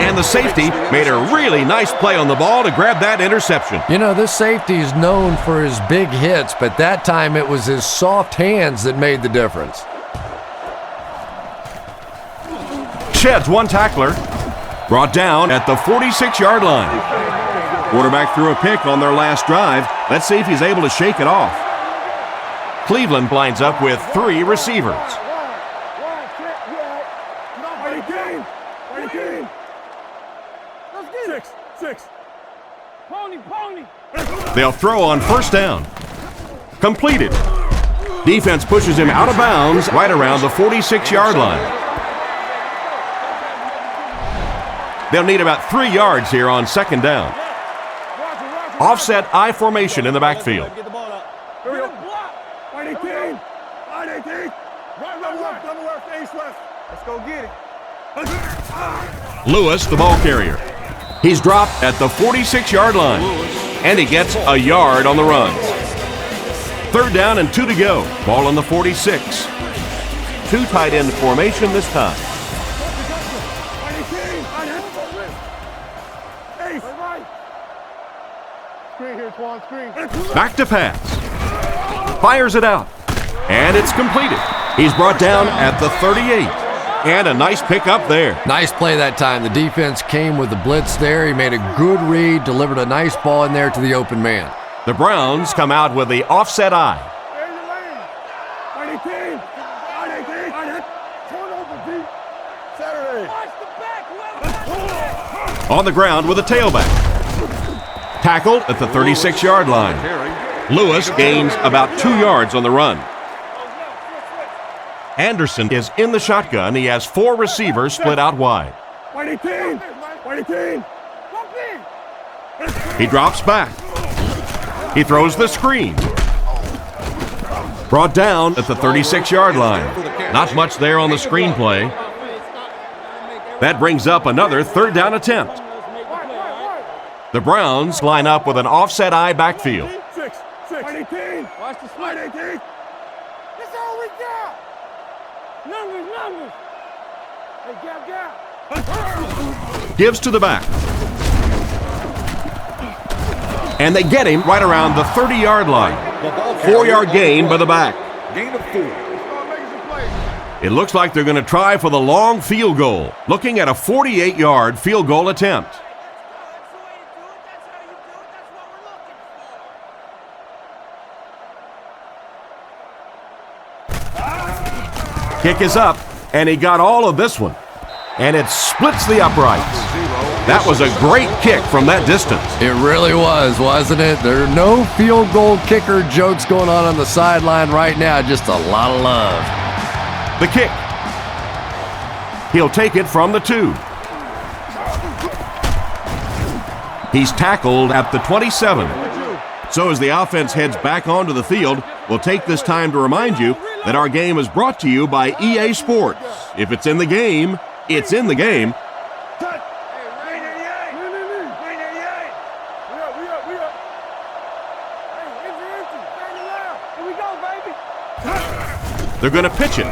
And the safety made a really nice play on the ball to grab that interception. You know, this safety is known for his big hits, but that time it was his soft hands that made the difference. Sheds one tackler. Brought down at the 46-yard line. Quarterback threw a pick on their last drive. Let's see if he's able to shake it off. Cleveland lines up with 3 receivers. 6. Pony. They'll throw on first down. Completed. Defense pushes him out of bounds right around the 46-yard line. They'll need about 3 yards here on second down. Offset I formation in the backfield. Get the ball out. Here we go. Right 18. Right 18. Right. Double left, ace left. Let's go get it. Lewis, the ball carrier. He's dropped at the 46-yard line, and he gets a yard on the run. 3rd down and 2 to go. Ball on the 46. 2 tight end formation this time. Screen here, Twan, screen. Back to pass. Fires it out. And it's completed. He's brought down at the 38. And a nice pickup there. Nice play that time. The defense came with the blitz there. He made a good read, delivered a nice ball in there to the open man. The Browns come out with the offset I. There's your lane. Right 18. Right 18. Turn over, D. Saturday. Watch the back. On the ground with a tailback. Tackled at the 36-yard line. Lewis gains about 2 yards on the run. Anderson is in the shotgun. He has 4 receivers split out wide. Right 18. Right 18. He drops back. He throws the screen. Brought down at the 36-yard line. Not much there on the screenplay. That brings up another 3rd down attempt. The Browns line up with an offset I backfield. 6. Right 18. Watch the slide. 18. That's all we got. Numbers. Hey, gap. Gives to the back. And they get him right around the 30-yard line. 4-yard gain by the back. Gain of 4. It looks like they're going to try for the long field goal. Looking at a 48-yard field goal attempt. Kick is up, and he got all of this one. And it splits the uprights. That was a great kick from that distance. It really was, wasn't it? There are no field goal kicker jokes going on the sideline right now. Just a lot of love. The kick. He'll take it from the 2. He's tackled at the 27. So as the offense heads back onto the field, we'll take this time to remind you that our game is brought to you by EA Sports. If it's in the game, it's in the game. They're going to pitch it.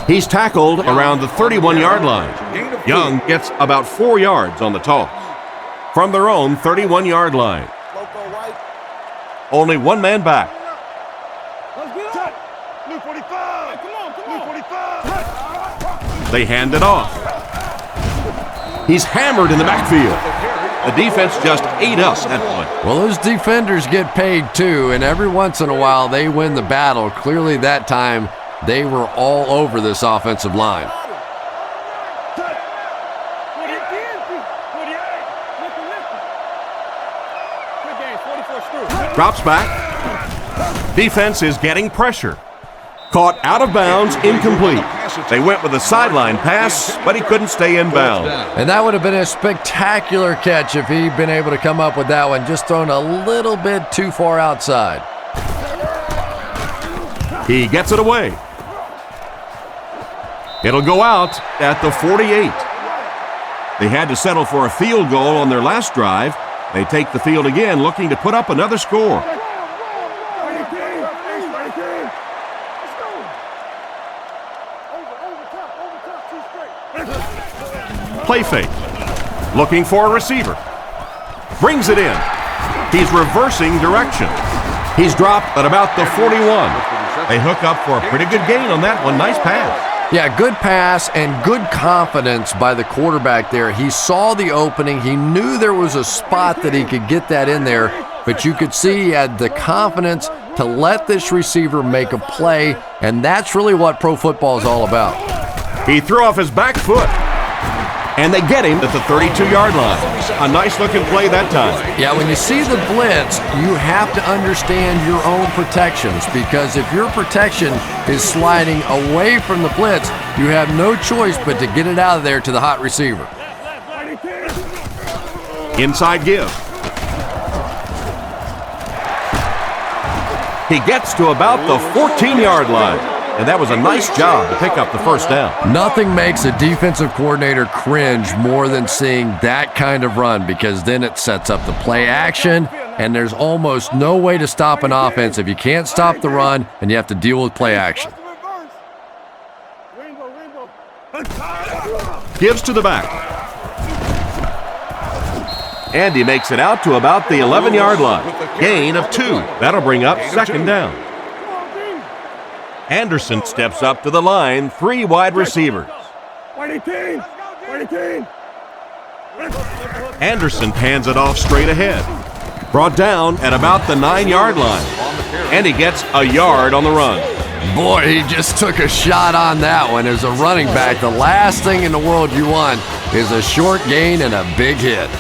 He's tackled around the 31-yard line. Young gets about 4 yards on the toss. From their own 31-yard line. Only one man back. They hand it off. He's hammered in the backfield. The defense just ate us that point. Well, those defenders get paid too, and every once in a while they win the battle. Clearly that time they were all over this offensive line. Drops back. Defense is getting pressure. Caught out of bounds, incomplete. They went with a sideline pass, but he couldn't stay in bounds. And that would have been a spectacular catch if he'd been able to come up with that one, just thrown a little bit too far outside. He gets it away. It'll go out at the 48. They had to settle for a field goal on their last drive. They take the field again, looking to put up another score. Play fake. Looking for a receiver. Brings it in. He's reversing direction. He's dropped at about the 41. They hook up for a pretty good gain on that one. Nice pass. Yeah, good pass and good confidence by the quarterback there. He saw the opening. He knew there was a spot that he could get that in there, but you could see he had the confidence to let this receiver make a play, and that's really what pro football is all about. He threw off his back foot, and they get him at the 32-yard line. A nice-looking play that time. Yeah, when you see the blitz, you have to understand your own protections, because if your protection is sliding away from the blitz, you have no choice but to get it out of there to the hot receiver. Inside give. He gets to about the 14-yard line. And that was a nice job to pick up the first down. Nothing makes a defensive coordinator cringe more than seeing that kind of run, because then it sets up the play action, and there's almost no way to stop an offense if you can't stop the run and you have to deal with play action. Gives to the back. And he makes it out to about the 11-yard line. Gain of 2. That'll bring up second down. Anderson steps up to the line, 3 wide receivers. Anderson hands it off straight ahead. Brought down at about the 9-yard line. And he gets a yard on the run. Boy, he just took a shot on that one. As a running back, the last thing in the world you want is a short gain and a big hit.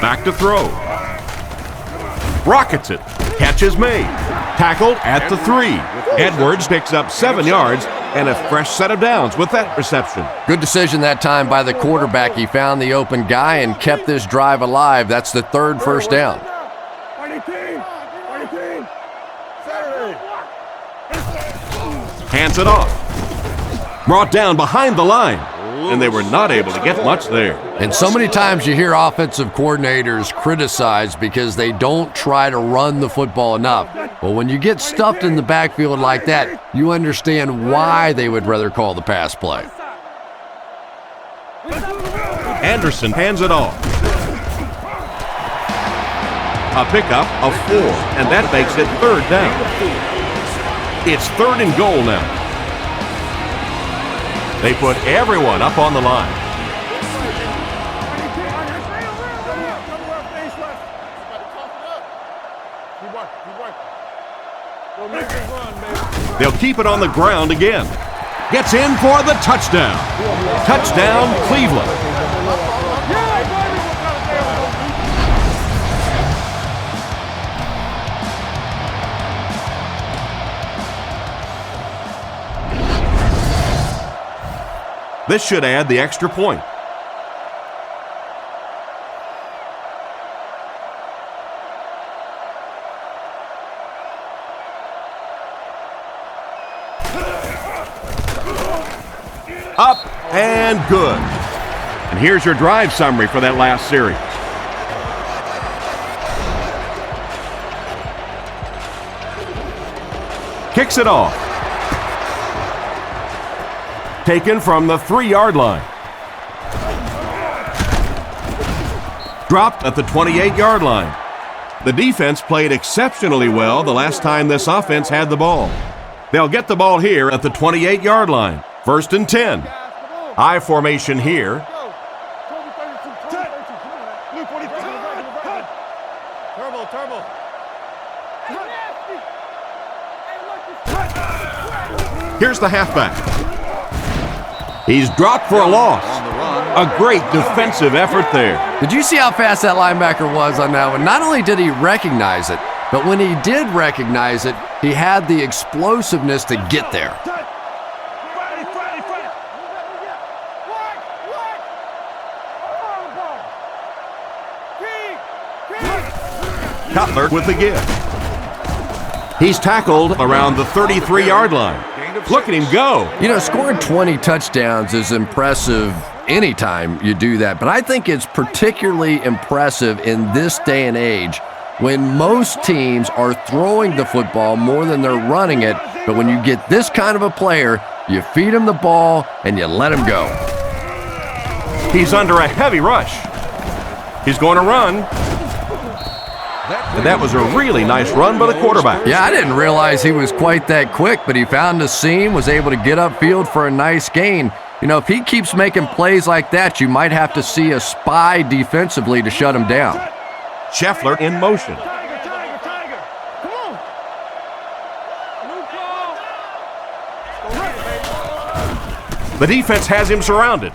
Back to throw. Rockets it. Catch is made. Tackled at the 3. Edwards picks up 7 yards and a fresh set of downs with that reception. Good decision that time by the quarterback. He found the open guy and kept this drive alive. That's the 3rd first down. Hands it off. Brought down behind the line. And they were not able to get much there. And so many times you hear offensive coordinators criticized because they don't try to run the football enough. Well, when you get stuffed in the backfield like that, you understand why they would rather call the pass play. Anderson hands it off. A pickup of 4, and that makes it 3rd down. It's 3rd and goal now. They put everyone up on the line. They'll keep it on the ground again. Gets in for the touchdown. Touchdown, Cleveland. This should add the extra point. Up and good. And here's your drive summary for that last series. Kicks it off. Taken from the 3-yard line. Dropped at the 28-yard line. The defense played exceptionally well the last time this offense had the ball. They'll get the ball here at the 28-yard line. 1st and 10. I formation here. Here's the halfback. He's dropped for a loss. A great defensive effort there. Did you see how fast that linebacker was on that one? Not only did he recognize it, but when he did recognize it, he had the explosiveness to get there. Cutler with the give. He's tackled around the 33-yard line. Look at him go. You know, scoring 20 touchdowns is impressive anytime you do that, but I think it's particularly impressive in this day and age when most teams are throwing the football more than they're running it. But when you get this kind of a player, you feed him the ball and you let him go. He's under a heavy rush. He's going to run. And that was a really nice run by the quarterback. Yeah, I didn't realize he was quite that quick, but he found a seam, was able to get upfield for a nice gain. You know, if he keeps making plays like that, you might have to see a spy defensively to shut him down. Scheffler in motion. The defense has him surrounded.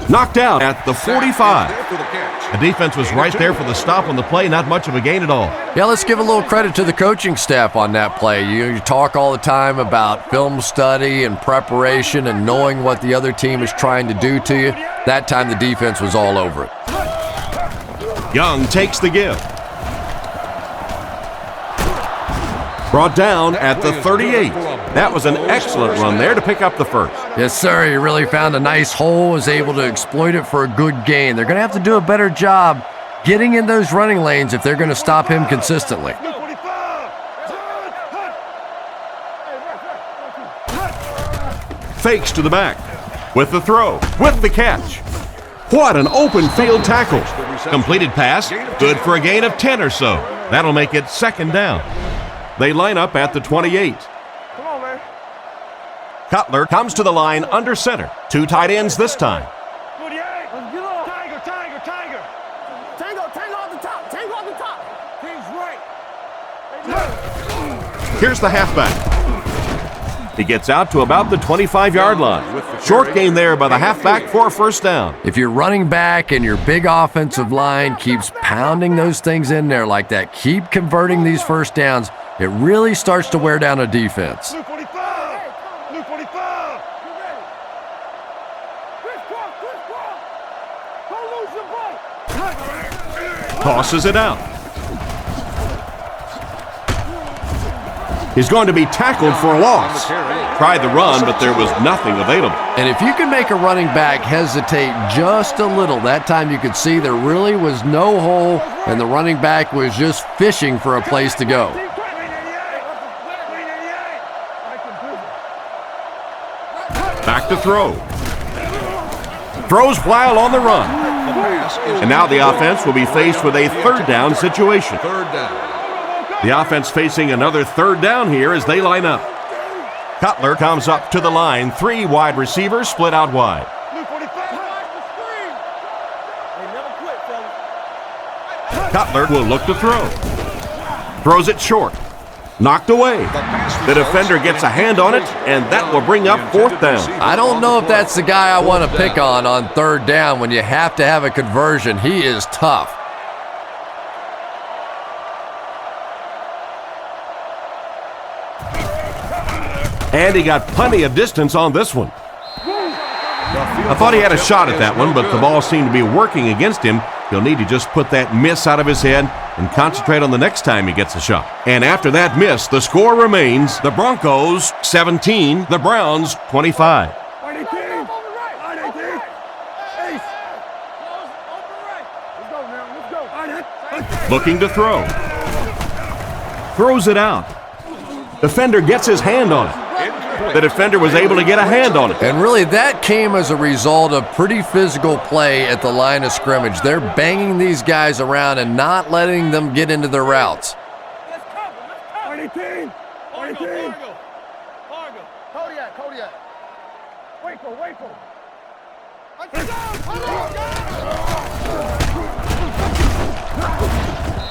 Knocked out at the 45. The defense was right there for the stop on the play, not much of a gain at all. Yeah, let's give a little credit to the coaching staff on that play. You talk all the time about film study and preparation and knowing what the other team is trying to do to you. That time the defense was all over it. Young takes the give. Brought down at the 38. That was an excellent run there to pick up the first. Yes, sir. He really found a nice hole, was able to exploit it for a good gain. They're going to have to do a better job getting in those running lanes if they're going to stop him consistently. Fakes to the back. With the throw. With the catch. What an open field tackle. Completed pass. Good for a gain of 10 or so. That'll make it second down. They line up at the 28. Come on, man. Cutler comes to the line under center. 2 tight ends this time. 48. Let's get off. Tiger, tiger, tiger. Tango off the top. Tango off the top. King's right. Here's the halfback. He gets out to about the 25-yard line. Short gain there by the halfback for a first down. If your running back and your big offensive line keeps pounding those things in there like that, keep converting these first downs, it really starts to wear down a defense. Blue 45. Blue 45. You ready? Crisscross. Don't lose your ball. Tosses it out. He's going to be tackled for a loss. Tried the run, but there was nothing available. And if you can make a running back hesitate just a little, that time you could see there really was no hole, and the running back was just fishing for a place to go. Back to throw. Throws while on the run. And now the offense will be faced with a third down situation. The offense facing another third down here as they line up. Cutler comes up to the line. 3 wide receivers split out wide. Cutler will look to throw. Throws it short. Knocked away. The defender gets a hand on it, and that will bring up 4th down. I don't know if that's the guy I want to pick on third down when you have to have a conversion. He is tough. And he got plenty of distance on this one. I thought he had a shot at that one, but the ball seemed to be working against him. He'll need to just put that miss out of his head and concentrate on the next time he gets a shot. And after that miss, the score remains the Broncos 17, the Browns 25. Looking to throw. Throws it out. Defender gets his hand on it. The defender was able to get a hand on it. And really, that came as a result of pretty physical play at the line of scrimmage. They're banging these guys around and not letting them get into their routes.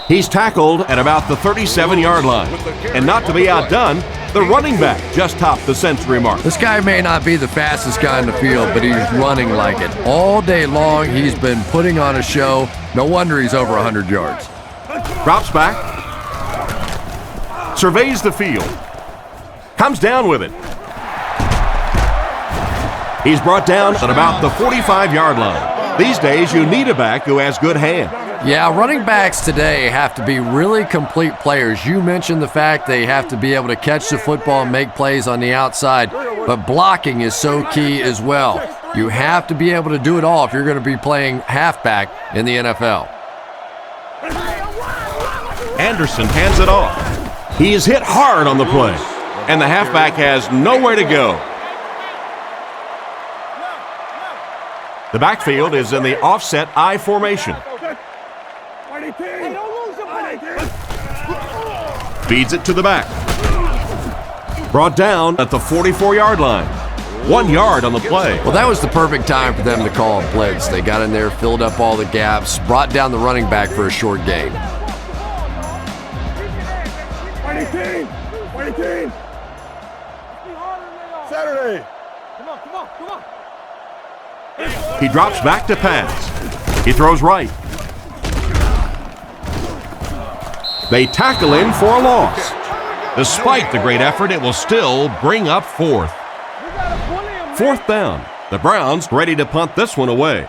He's tackled at about the 37-yard line. And not to be outdone, the running back just topped the century mark. This guy may not be the fastest guy in the field, but he's running like it. All day long, he's been putting on a show. No wonder he's over 100 yards. Drops back. Surveys the field. Comes down with it. He's brought down at about the 45-yard line. These days, you need a back who has good hands. Yeah, running backs today have to be really complete players. You mentioned the fact they have to be able to catch the football and make plays on the outside, but blocking is so key as well. You have to be able to do it all if you're going to be playing halfback in the NFL. Anderson hands it off. He is hit hard on the play, and the halfback has nowhere to go. The backfield is in the offset I formation. Feeds it to the back. Brought down at the 44-yard line. 1 yard on the play. Well, that was the perfect time for them to call a blitz. They got in there, filled up all the gaps, brought down the running back for a short gain. Saturday. Come on. He drops back to pass. He throws right. They tackle him for a loss. Despite the great effort, it will still bring up fourth. Fourth down. The Browns ready to punt this one away.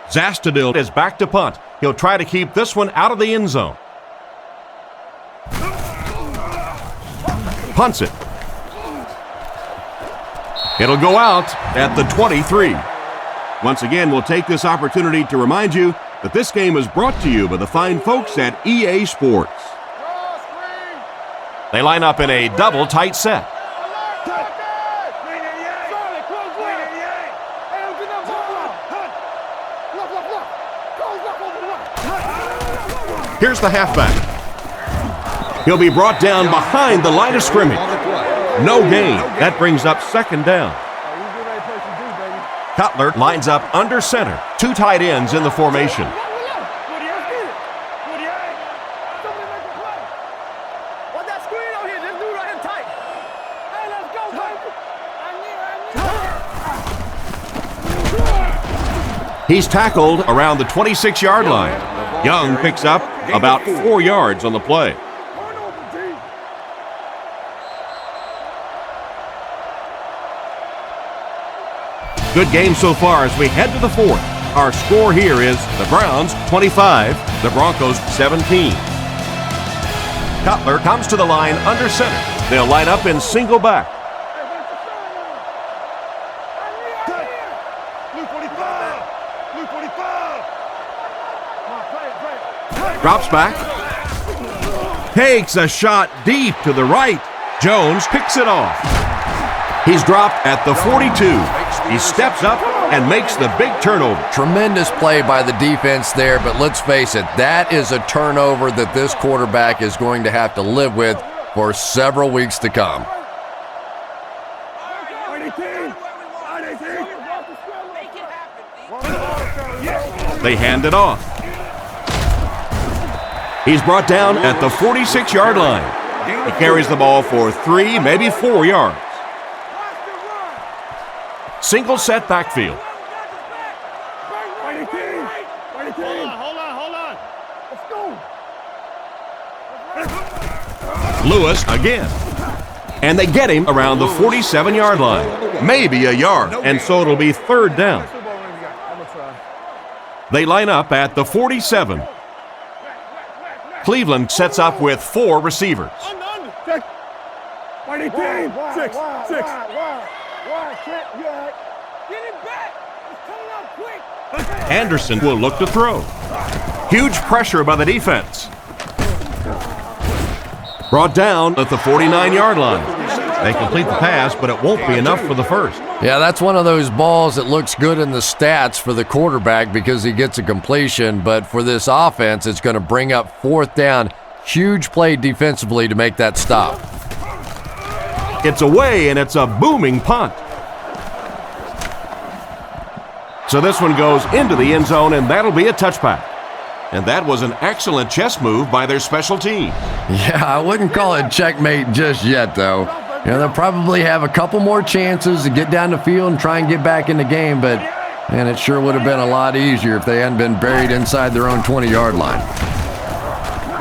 Zastadil is back to punt. He'll try to keep this one out of the end zone. Punts it. It'll go out at the 23. Once again, we'll take this opportunity to remind you that this game is brought to you by the fine folks at EA Sports. They line up in a double tight set. Here's the halfback. He'll be brought down behind the line of scrimmage. No gain. That brings up second down. Cutler lines up under center. Two tight ends in the formation. He's tackled around the 26-yard line. Young picks up about 4 yards on the play. Good game so far as we head to the fourth. Our score here is the Browns 25, the Broncos 17. Cutler comes to the line under center. They'll line up in single back. Drops back. Takes a shot deep to the right. Jones picks it off. He's dropped at the 42. He steps up and makes the big turnover. Tremendous play by the defense there, but let's face it, that is a turnover that this quarterback is going to have to live with for several weeks to come. They hand it off. He's brought down at the 46-yard line. He carries the ball for 3, maybe 4 yards. Single set backfield. Lewis again. And they get him around the 47-yard line. Maybe a yard, and so it'll be third down. They line up at the 47. Cleveland sets up with 4 receivers. Anderson will look to throw. Huge pressure by the defense. Brought down at the 49-yard line. They complete the pass, but it won't be enough for the first. Yeah, that's one of those balls that looks good in the stats for the quarterback because he gets a completion, but for this offense, it's going to bring up fourth down. Huge play defensively to make that stop. It's away, and it's a booming punt. So this one goes into the end zone, and that'll be a touchback. And that was an excellent chess move by their special team. Yeah, I wouldn't call it checkmate just yet, though. You know, they'll probably have a couple more chances to get down the field and try and get back in the game, but, man, it sure would have been a lot easier if they hadn't been buried inside their own 20-yard line.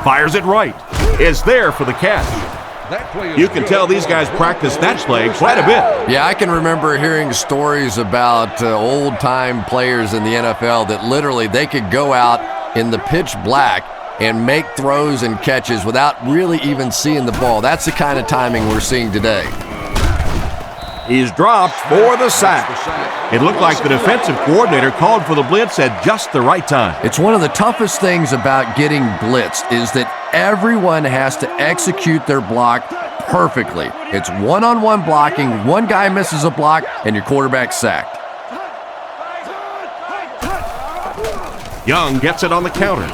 Fires it right. It's there for the catch. You can tell these guys practice that play quite a bit. Yeah, I can remember hearing stories about old-time players in the NFL that literally they could go out in the pitch black and make throws and catches without really even seeing the ball. That's the kind of timing we're seeing today. He's dropped for the sack. It looked like the defensive coordinator called for the blitz at just the right time. It's one of the toughest things about getting blitzed is that everyone has to execute their block perfectly. It's one-on-one blocking. One guy misses a block, and your quarterback's sacked. Young gets it on the counter.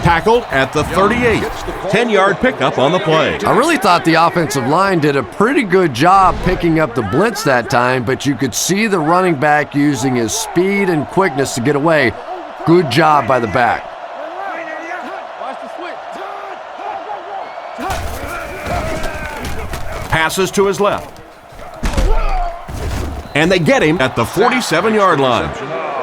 Tackled at the 38. 10-yard pickup on the play. I really thought the offensive line did a pretty good job picking up the blitz that time, but you could see the running back using his speed and quickness to get away. Good job by the back. Passes to his left. And they get him at the 47-yard line.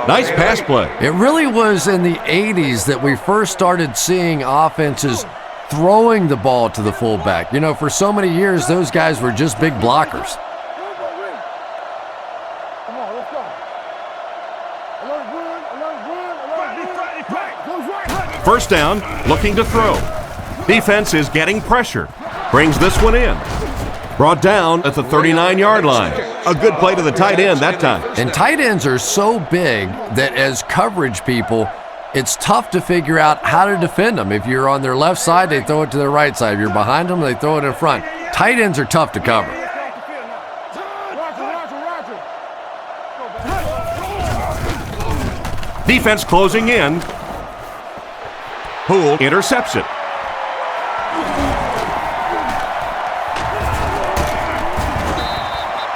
Nice pass play. It really was in the 80s that we first started seeing offenses throwing the ball to the fullback. You know, for so many years, those guys were just big blockers. First down, looking to throw. Defense is getting pressure. Brings this one in. Brought down at the 39-yard line. A good play to the tight end that time. And tight ends are so big that as coverage people, it's tough to figure out how to defend them. If you're on their left side, they throw it to their right side. If you're behind them, they throw it in front. Tight ends are tough to cover. Defense closing in. Poole intercepts it.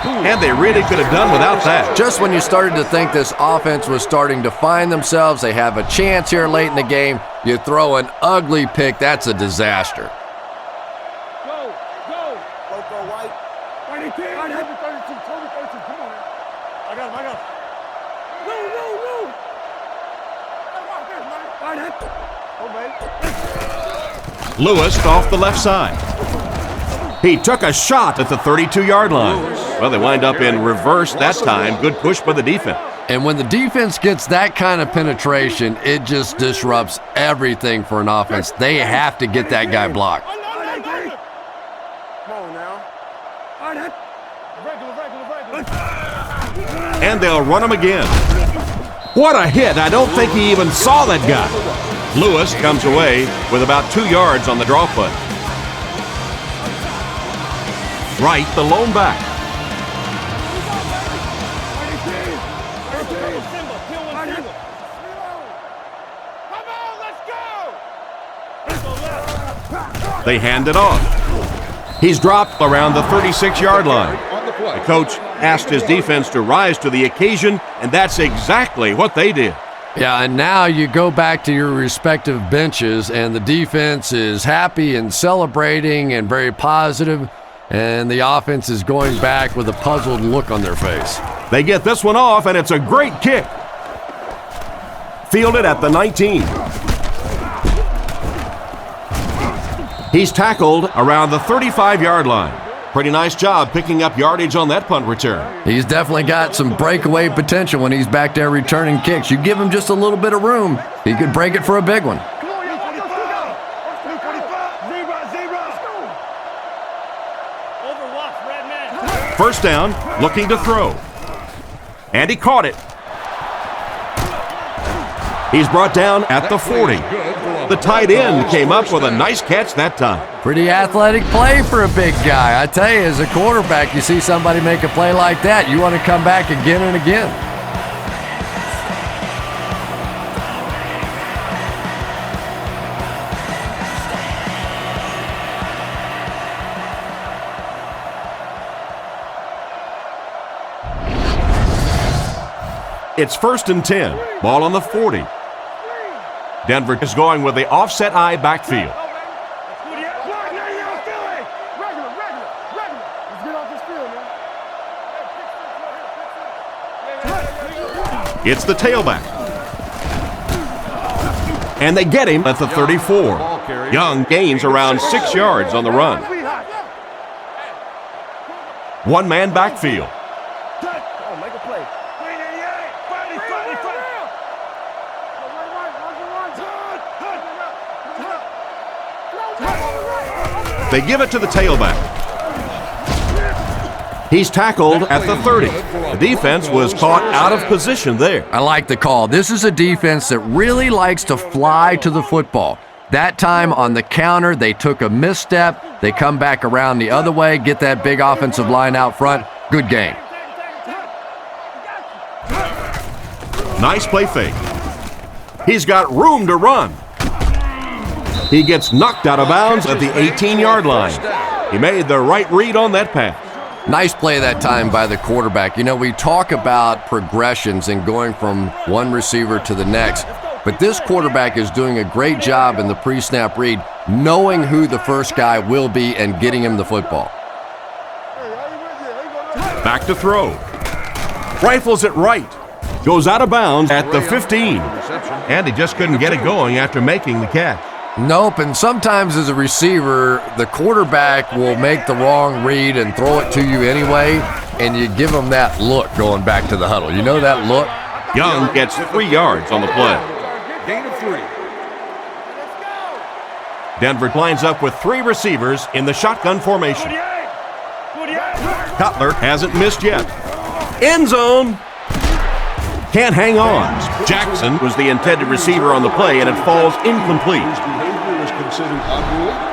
And they really could have done without that. Just when you started to think this offense was starting to find themselves, they have a chance here late in the game, you throw an ugly pick, that's a disaster. Go, go. Go, White. 32, 32, come on, man. I got him. Lewis off the left side. He took a shot at the 32-yard line. Well, they wind up in reverse that time. Good push by the defense. And when the defense gets that kind of penetration, it just disrupts everything for an offense. They have to get that guy blocked. Come on now. And they'll run him again. What a hit. I don't think he even saw that guy. Lewis comes away with about 2 yards on the draw play. Wright, the lone back. They hand it off. He's dropped around the 36-yard line. The coach asked his defense to rise to the occasion, and that's exactly what they did. Yeah, and now you go back to your respective benches, and the defense is happy and celebrating and very positive, and the offense is going back with a puzzled look on their face. They get this one off, and it's a great kick. Fielded at the 19. He's tackled around the 35-yard line. Pretty nice job picking up yardage on that punt return. He's definitely got some breakaway potential when he's back there returning kicks. You give him just a little bit of room, he could break it for a big one. First down, looking to throw. And he caught it. He's brought down at the 40. The tight end came up with a nice catch that time. Pretty athletic play for a big guy. I tell you, as a quarterback, you see somebody make a play like that, you want to come back again and again. It's 1st and 10. Ball on the 40. Denver is going with the offset eye backfield. It's the tailback. And they get him at the 34. Young gains around 6 yards on the run. One-man backfield. They give it to the tailback. He's tackled at the 30. The defense was caught out of position there. I like the call. This is a defense that really likes to fly to the football. That time on the counter, they took a misstep. They come back around the other way, get that big offensive line out front. Good game. Nice play fake. He's got room to run. He gets knocked out of bounds at the 18-yard line. He made the right read on that pass. Nice play that time by the quarterback. You know, we talk about progressions and going from one receiver to the next, but this quarterback is doing a great job in the pre-snap read, knowing who the first guy will be and getting him the football. Back to throw. Rifles it right. goes out of bounds at the 15. And he just couldn't get it going after making the catch. Nope, and sometimes as a receiver, the quarterback will make the wrong read and throw it to you anyway, and you give them that look going back to the huddle. You know that look? Young gets 3 yards on the play. Gain of 3. Denver lines up with 3 receivers in the shotgun formation. Cutler hasn't missed yet. End zone. Can't hang on. Jackson was the intended receiver on the play, and it falls incomplete.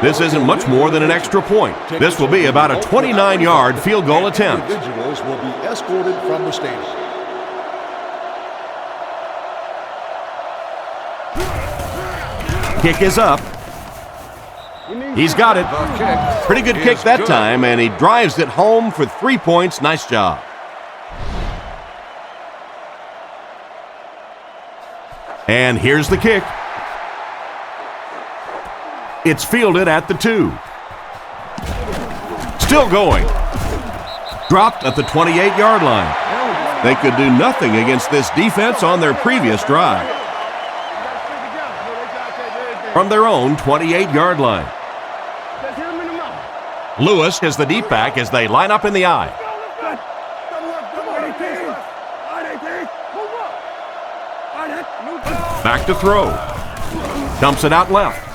This isn't much more than an extra point. This will be about a 29-yard field goal attempt. Individuals will be escorted from the stadium. Kick is up. He's got it. Pretty good kick that time, and he drives it home for 3 points. Nice job. And here's the kick. It's fielded at the 2. Still going. Dropped at the 28-yard line. They could do nothing against this defense on their previous drive. From their own 28-yard line. Lewis is the deep back as they line up in the I. Back to throw. Dumps it out left.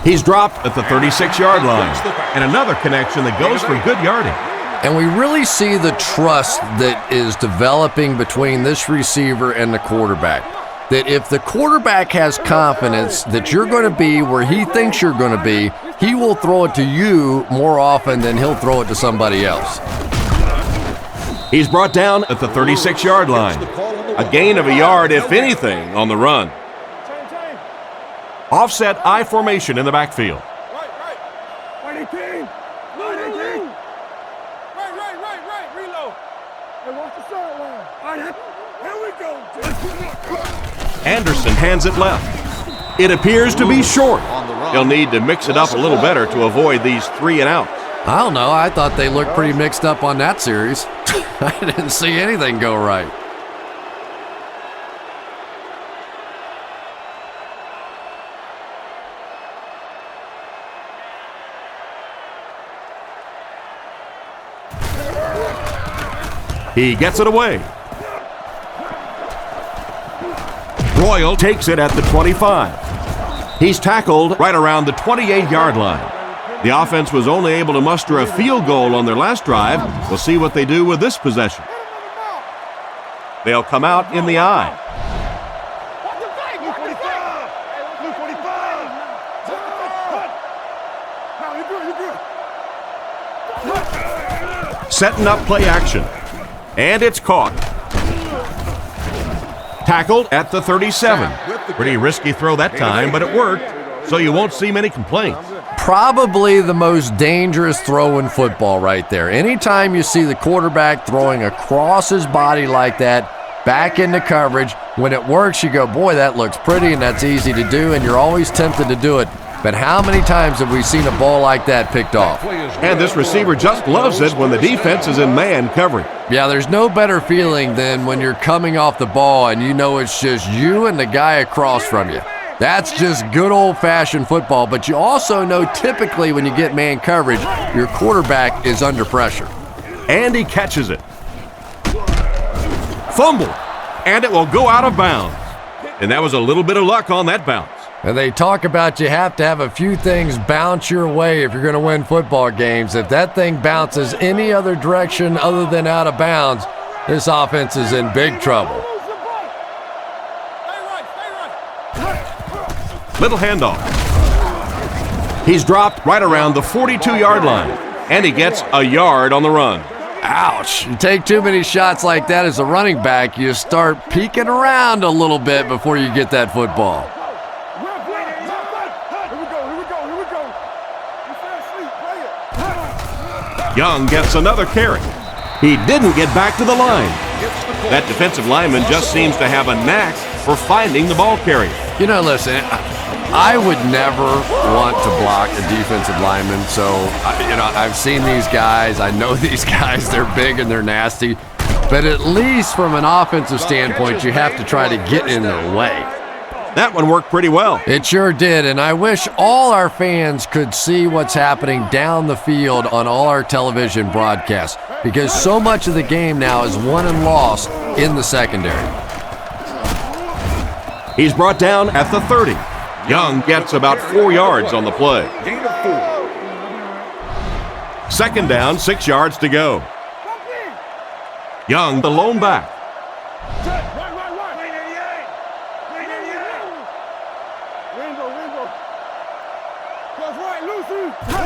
He's dropped at the 36-yard line. And another connection that goes for good yardage. And we really see the trust that is developing between this receiver and the quarterback. That if the quarterback has confidence that you're going to be where he thinks you're going to be, he will throw it to you more often than he'll throw it to somebody else. He's brought down at the 36-yard line. A gain of a yard, if anything, on the run. Offset I formation in the backfield. Right, 18. Right. Reload. Hey, watch the sideline. Here we go. Anderson hands it left. It appears to be short. He'll need to mix it up a little better to avoid these 3 and outs. I don't know. I thought they looked pretty mixed up on that series. I didn't see anything go right. He gets it away. Royal takes it at the 25. He's tackled right around the 28-yard line. The offense was only able to muster a field goal on their last drive. We'll see what they do with this possession. They'll come out in the I. Setting up play action. And it's caught. Tackled at the 37. Pretty risky throw that time, but it worked, so you won't see many complaints. Probably the most dangerous throw in football right there. Anytime you see the quarterback throwing across his body like that, back into coverage, when it works, you go, boy, that looks pretty and that's easy to do, and you're always tempted to do it. But how many times have we seen a ball like that picked off? And this receiver just loves it when the defense is in man covering. Yeah, there's no better feeling than when you're coming off the ball and you know it's just you and the guy across from you. That's just good old-fashioned football, but you also know typically when you get man coverage, your quarterback is under pressure. And he catches it. Fumble, and it will go out of bounds. And that was a little bit of luck on that bounce. And they talk about you have to have a few things bounce your way if you're going to win football games. If that thing bounces any other direction other than out of bounds, this offense is in big trouble. Little handoff. He's dropped right around the 42-yard line, and he gets a yard on the run. Ouch. You take too many shots like that as a running back, you start peeking around a little bit before you get that football. Young gets another carry. He didn't get back to the line. That defensive lineman just seems to have a knack for finding the ball carrier. You know, listen, I would never want to block a defensive lineman. So, I've seen these guys. I know these guys. They're big and they're nasty. but at least from an offensive standpoint, you have to try to get in their way. That one worked pretty well. It sure did, and I wish all our fans could see what's happening down the field on all our television broadcasts, because so much of the game now is won and lost in the secondary. He's brought down at the 30. Young gets about 4 yards on the play. Gain of 4. Second down, 6 yards to go. Young, the lone back.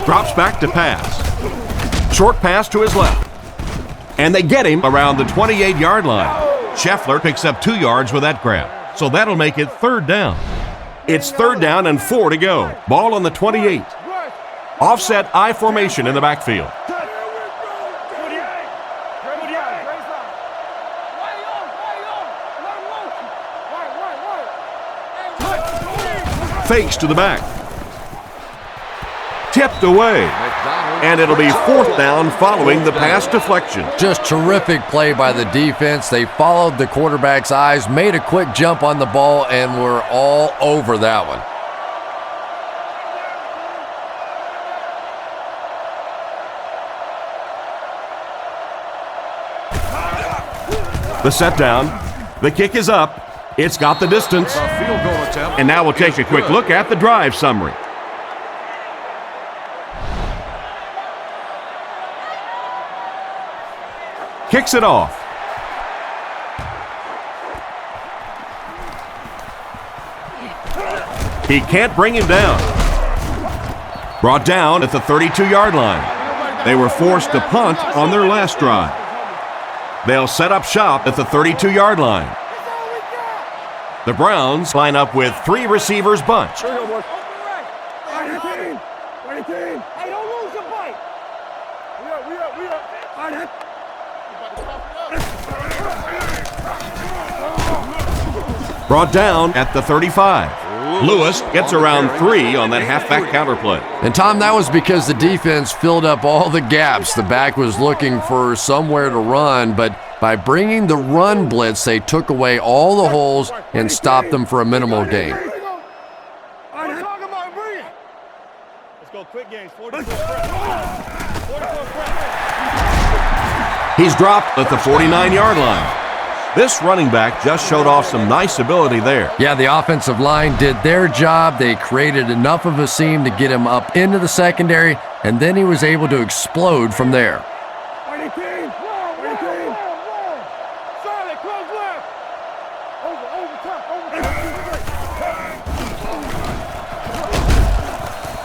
Drops back to pass. Short pass to his left. And they get him around the 28-yard line. Scheffler picks up 2 yards with that grab. So that'll make it third down. It's third down and 4 to go. Ball on the 28. Offset I formation in the backfield. Fakes to the back. Tipped away. And it'll be fourth down following the pass deflection. Just terrific play by the defense. They followed the quarterback's eyes, made a quick jump on the ball, and were all over that one. The set down. The kick is up. It's got the distance. Field goal attempt. And now we'll take a quick look at the drive summary. Kicks it off. He can't bring him down. Brought down at the 32-yard line. They were forced to punt on their last drive. They'll set up shop at the 32-yard line. The Browns line up with 3 receivers bunch. Hey, don't lose your bite. We up. Brought down at the 35. Lewis gets around 3 on that halfback counter play. And Tom, that was because the defense filled up all the gaps. The back was looking for somewhere to run, but by bringing the run blitz, they took away all the holes and stopped them for a minimal gain. Let's go quick games. 44 press. 44 press. He's dropped at the 49-yard line. This running back just showed off some nice ability there. Yeah, the offensive line did their job. They created enough of a seam to get him up into the secondary, and then he was able to explode from there.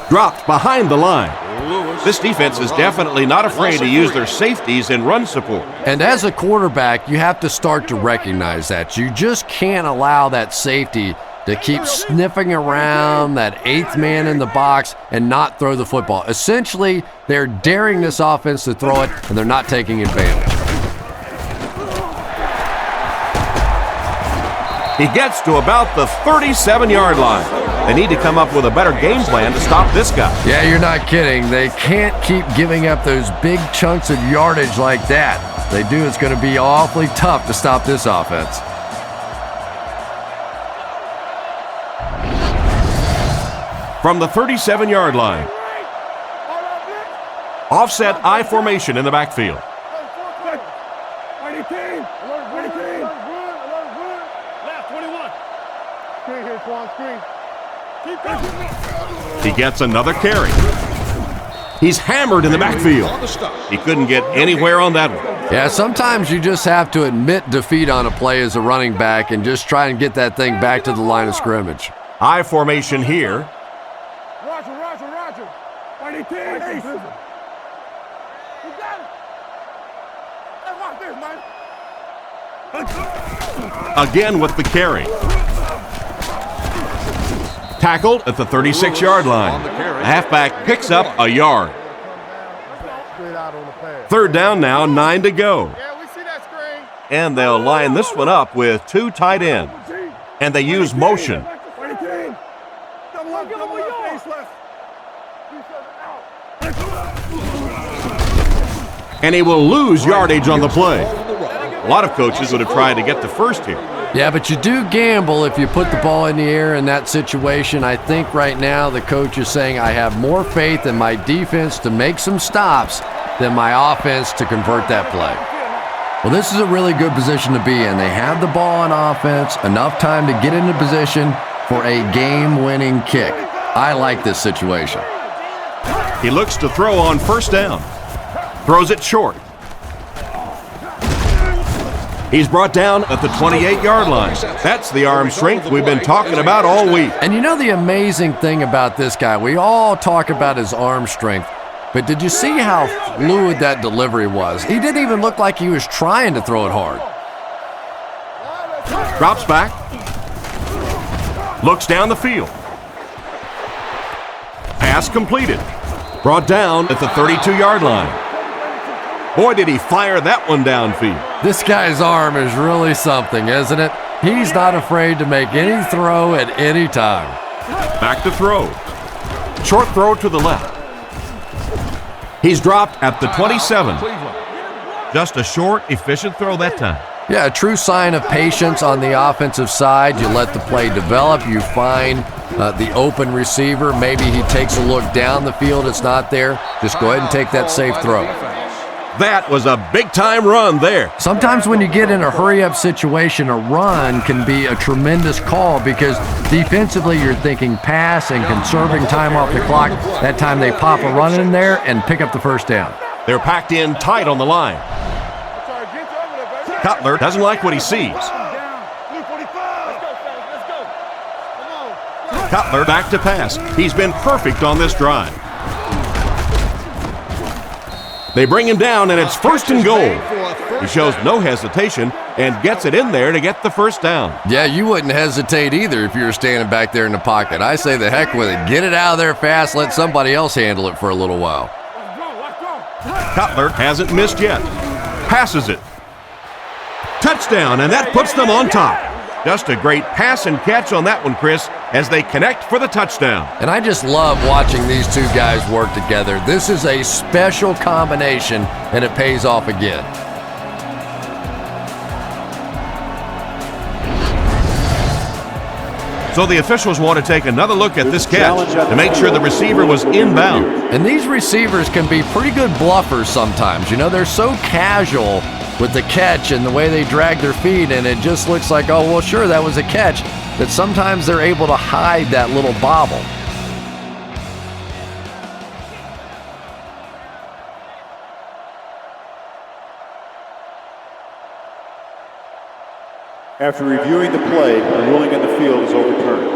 Dropped behind the line. This defense is definitely not afraid to use their safeties in run support. And as a quarterback, you have to start to recognize that. You just can't allow that safety to keep sniffing around that 8th man in the box and not throw the football. Essentially, they're daring this offense to throw it, and they're not taking advantage. He gets to about the 37-yard line. They need to come up with a better game plan to stop this guy. Yeah, you're not kidding. They can't keep giving up those big chunks of yardage like that. If they do, it's going to be awfully tough to stop this offense. From the 37-yard line. Offset I formation in the backfield. He gets another carry. He's hammered in the backfield. He couldn't get anywhere on that one. Yeah, sometimes you just have to admit defeat on a play as a running back and just try and get that thing back to the line of scrimmage. I formation here. Roger. Fighting team. You got it. Let's watch this, man. Again with the carry. Tackled at the 36-yard line. The halfback picks up a yard. Third down now, 9 to go. And they'll line this one up with 2 tight ends. And they use motion. And he will lose yardage on the play. A lot of coaches would have tried to get the first here. Yeah, but you do gamble if you put the ball in the air in that situation. I think right now the coach is saying I have more faith in my defense to make some stops than my offense to convert that play. Well, this is a really good position to be in. They have the ball on offense, enough time to get into position for a game-winning kick. I like this situation. He looks to throw on first down. Throws it short. He's brought down at the 28-yard line. That's the arm strength we've been talking about all week. And you know the amazing thing about this guy, we all talk about his arm strength, but did you see how fluid that delivery was? He didn't even look like he was trying to throw it hard. Drops back. Looks down the field. Pass completed. Brought down at the 32-yard line. Boy, did he fire that one downfield. This guy's arm is really something, isn't it? He's not afraid to make any throw at any time. Back to throw. Short throw to the left. He's dropped at the 27. Just a short, efficient throw that time. Yeah, a true sign of patience on the offensive side. You let the play develop. You find the open receiver. Maybe he takes a look down the field. It's not there. Just go ahead and take that safe throw. That was a big-time run there. Sometimes when you get in a hurry-up situation, a run can be a tremendous call because defensively you're thinking pass and conserving time off the clock. That time they pop a run in there and pick up the first down. They're packed in tight on the line. Cutler doesn't like what he sees. Cutler back to pass. He's been perfect on this drive. They bring him down, and it's first and goal. He shows no hesitation and gets it in there to get the first down. Yeah, you wouldn't hesitate either if you were standing back there in the pocket. I say the heck with it. Get it out of there fast. Let somebody else handle it for a little while. Cutler hasn't missed yet. Passes it. Touchdown, and that puts them on top. Just a great pass and catch on that one, Chris, as they connect for the touchdown. And I just love watching these two guys work together. This is a special combination, and it pays off again. So the officials want to take another look at this catch to make sure the receiver was inbound. And these receivers can be pretty good bluffers sometimes. You know, they're so casual with the catch and the way they drag their feet, and it just looks like, oh, well, sure, that was a catch, that sometimes they're able to hide that little bobble. After reviewing the play, the ruling on the field is overturned.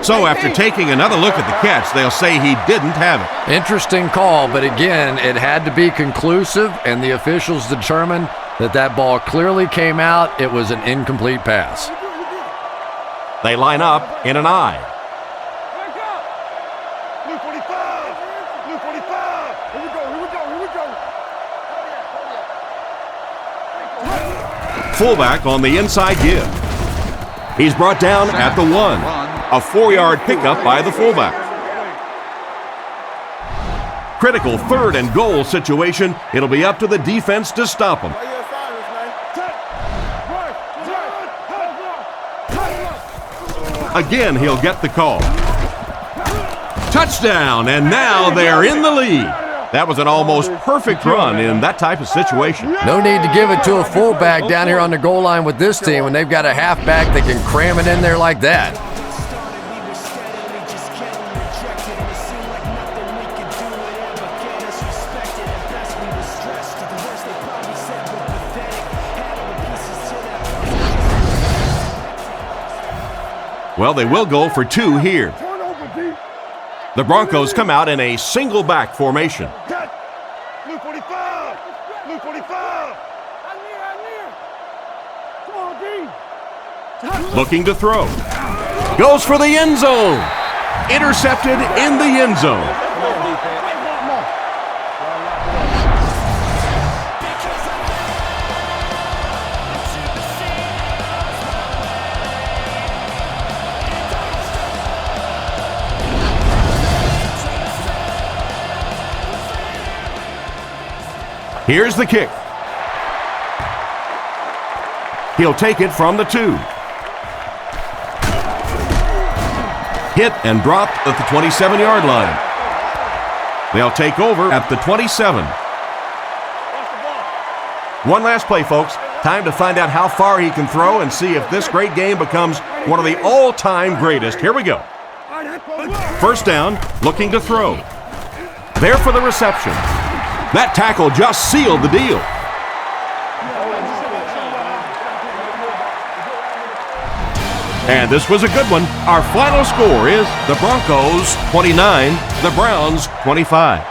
So after taking another look at the catch, they'll say he didn't have it. Interesting call, but again, it had to be conclusive, and the officials determined that that ball clearly came out. It was an incomplete pass. They line up in an I. Fullback on the inside give. He's brought down at the 1. A 4-yard pickup by the fullback. Critical 3rd and goal situation. It'll be up to the defense to stop him. Again, he'll get the call. Touchdown, and now they're in the lead. That was an almost perfect run in that type of situation. No need to give it to a fullback down here on the goal line with this team when they've got a halfback that can cram it in there like that. Well, they will go for 2 here. The Broncos come out in a single back formation. Looking to throw. Goes for the end zone. Intercepted in the end zone. Here's the kick. He'll take it from the 2. Hit and dropped at the 27-yard line. They'll take over at the 27. One last play, folks. Time to find out how far he can throw and see if this great game becomes one of the all-time greatest. Here we go. First down, looking to throw. There for the reception. That tackle just sealed the deal. And this was a good one. Our final score is the Broncos 29, the Browns 25.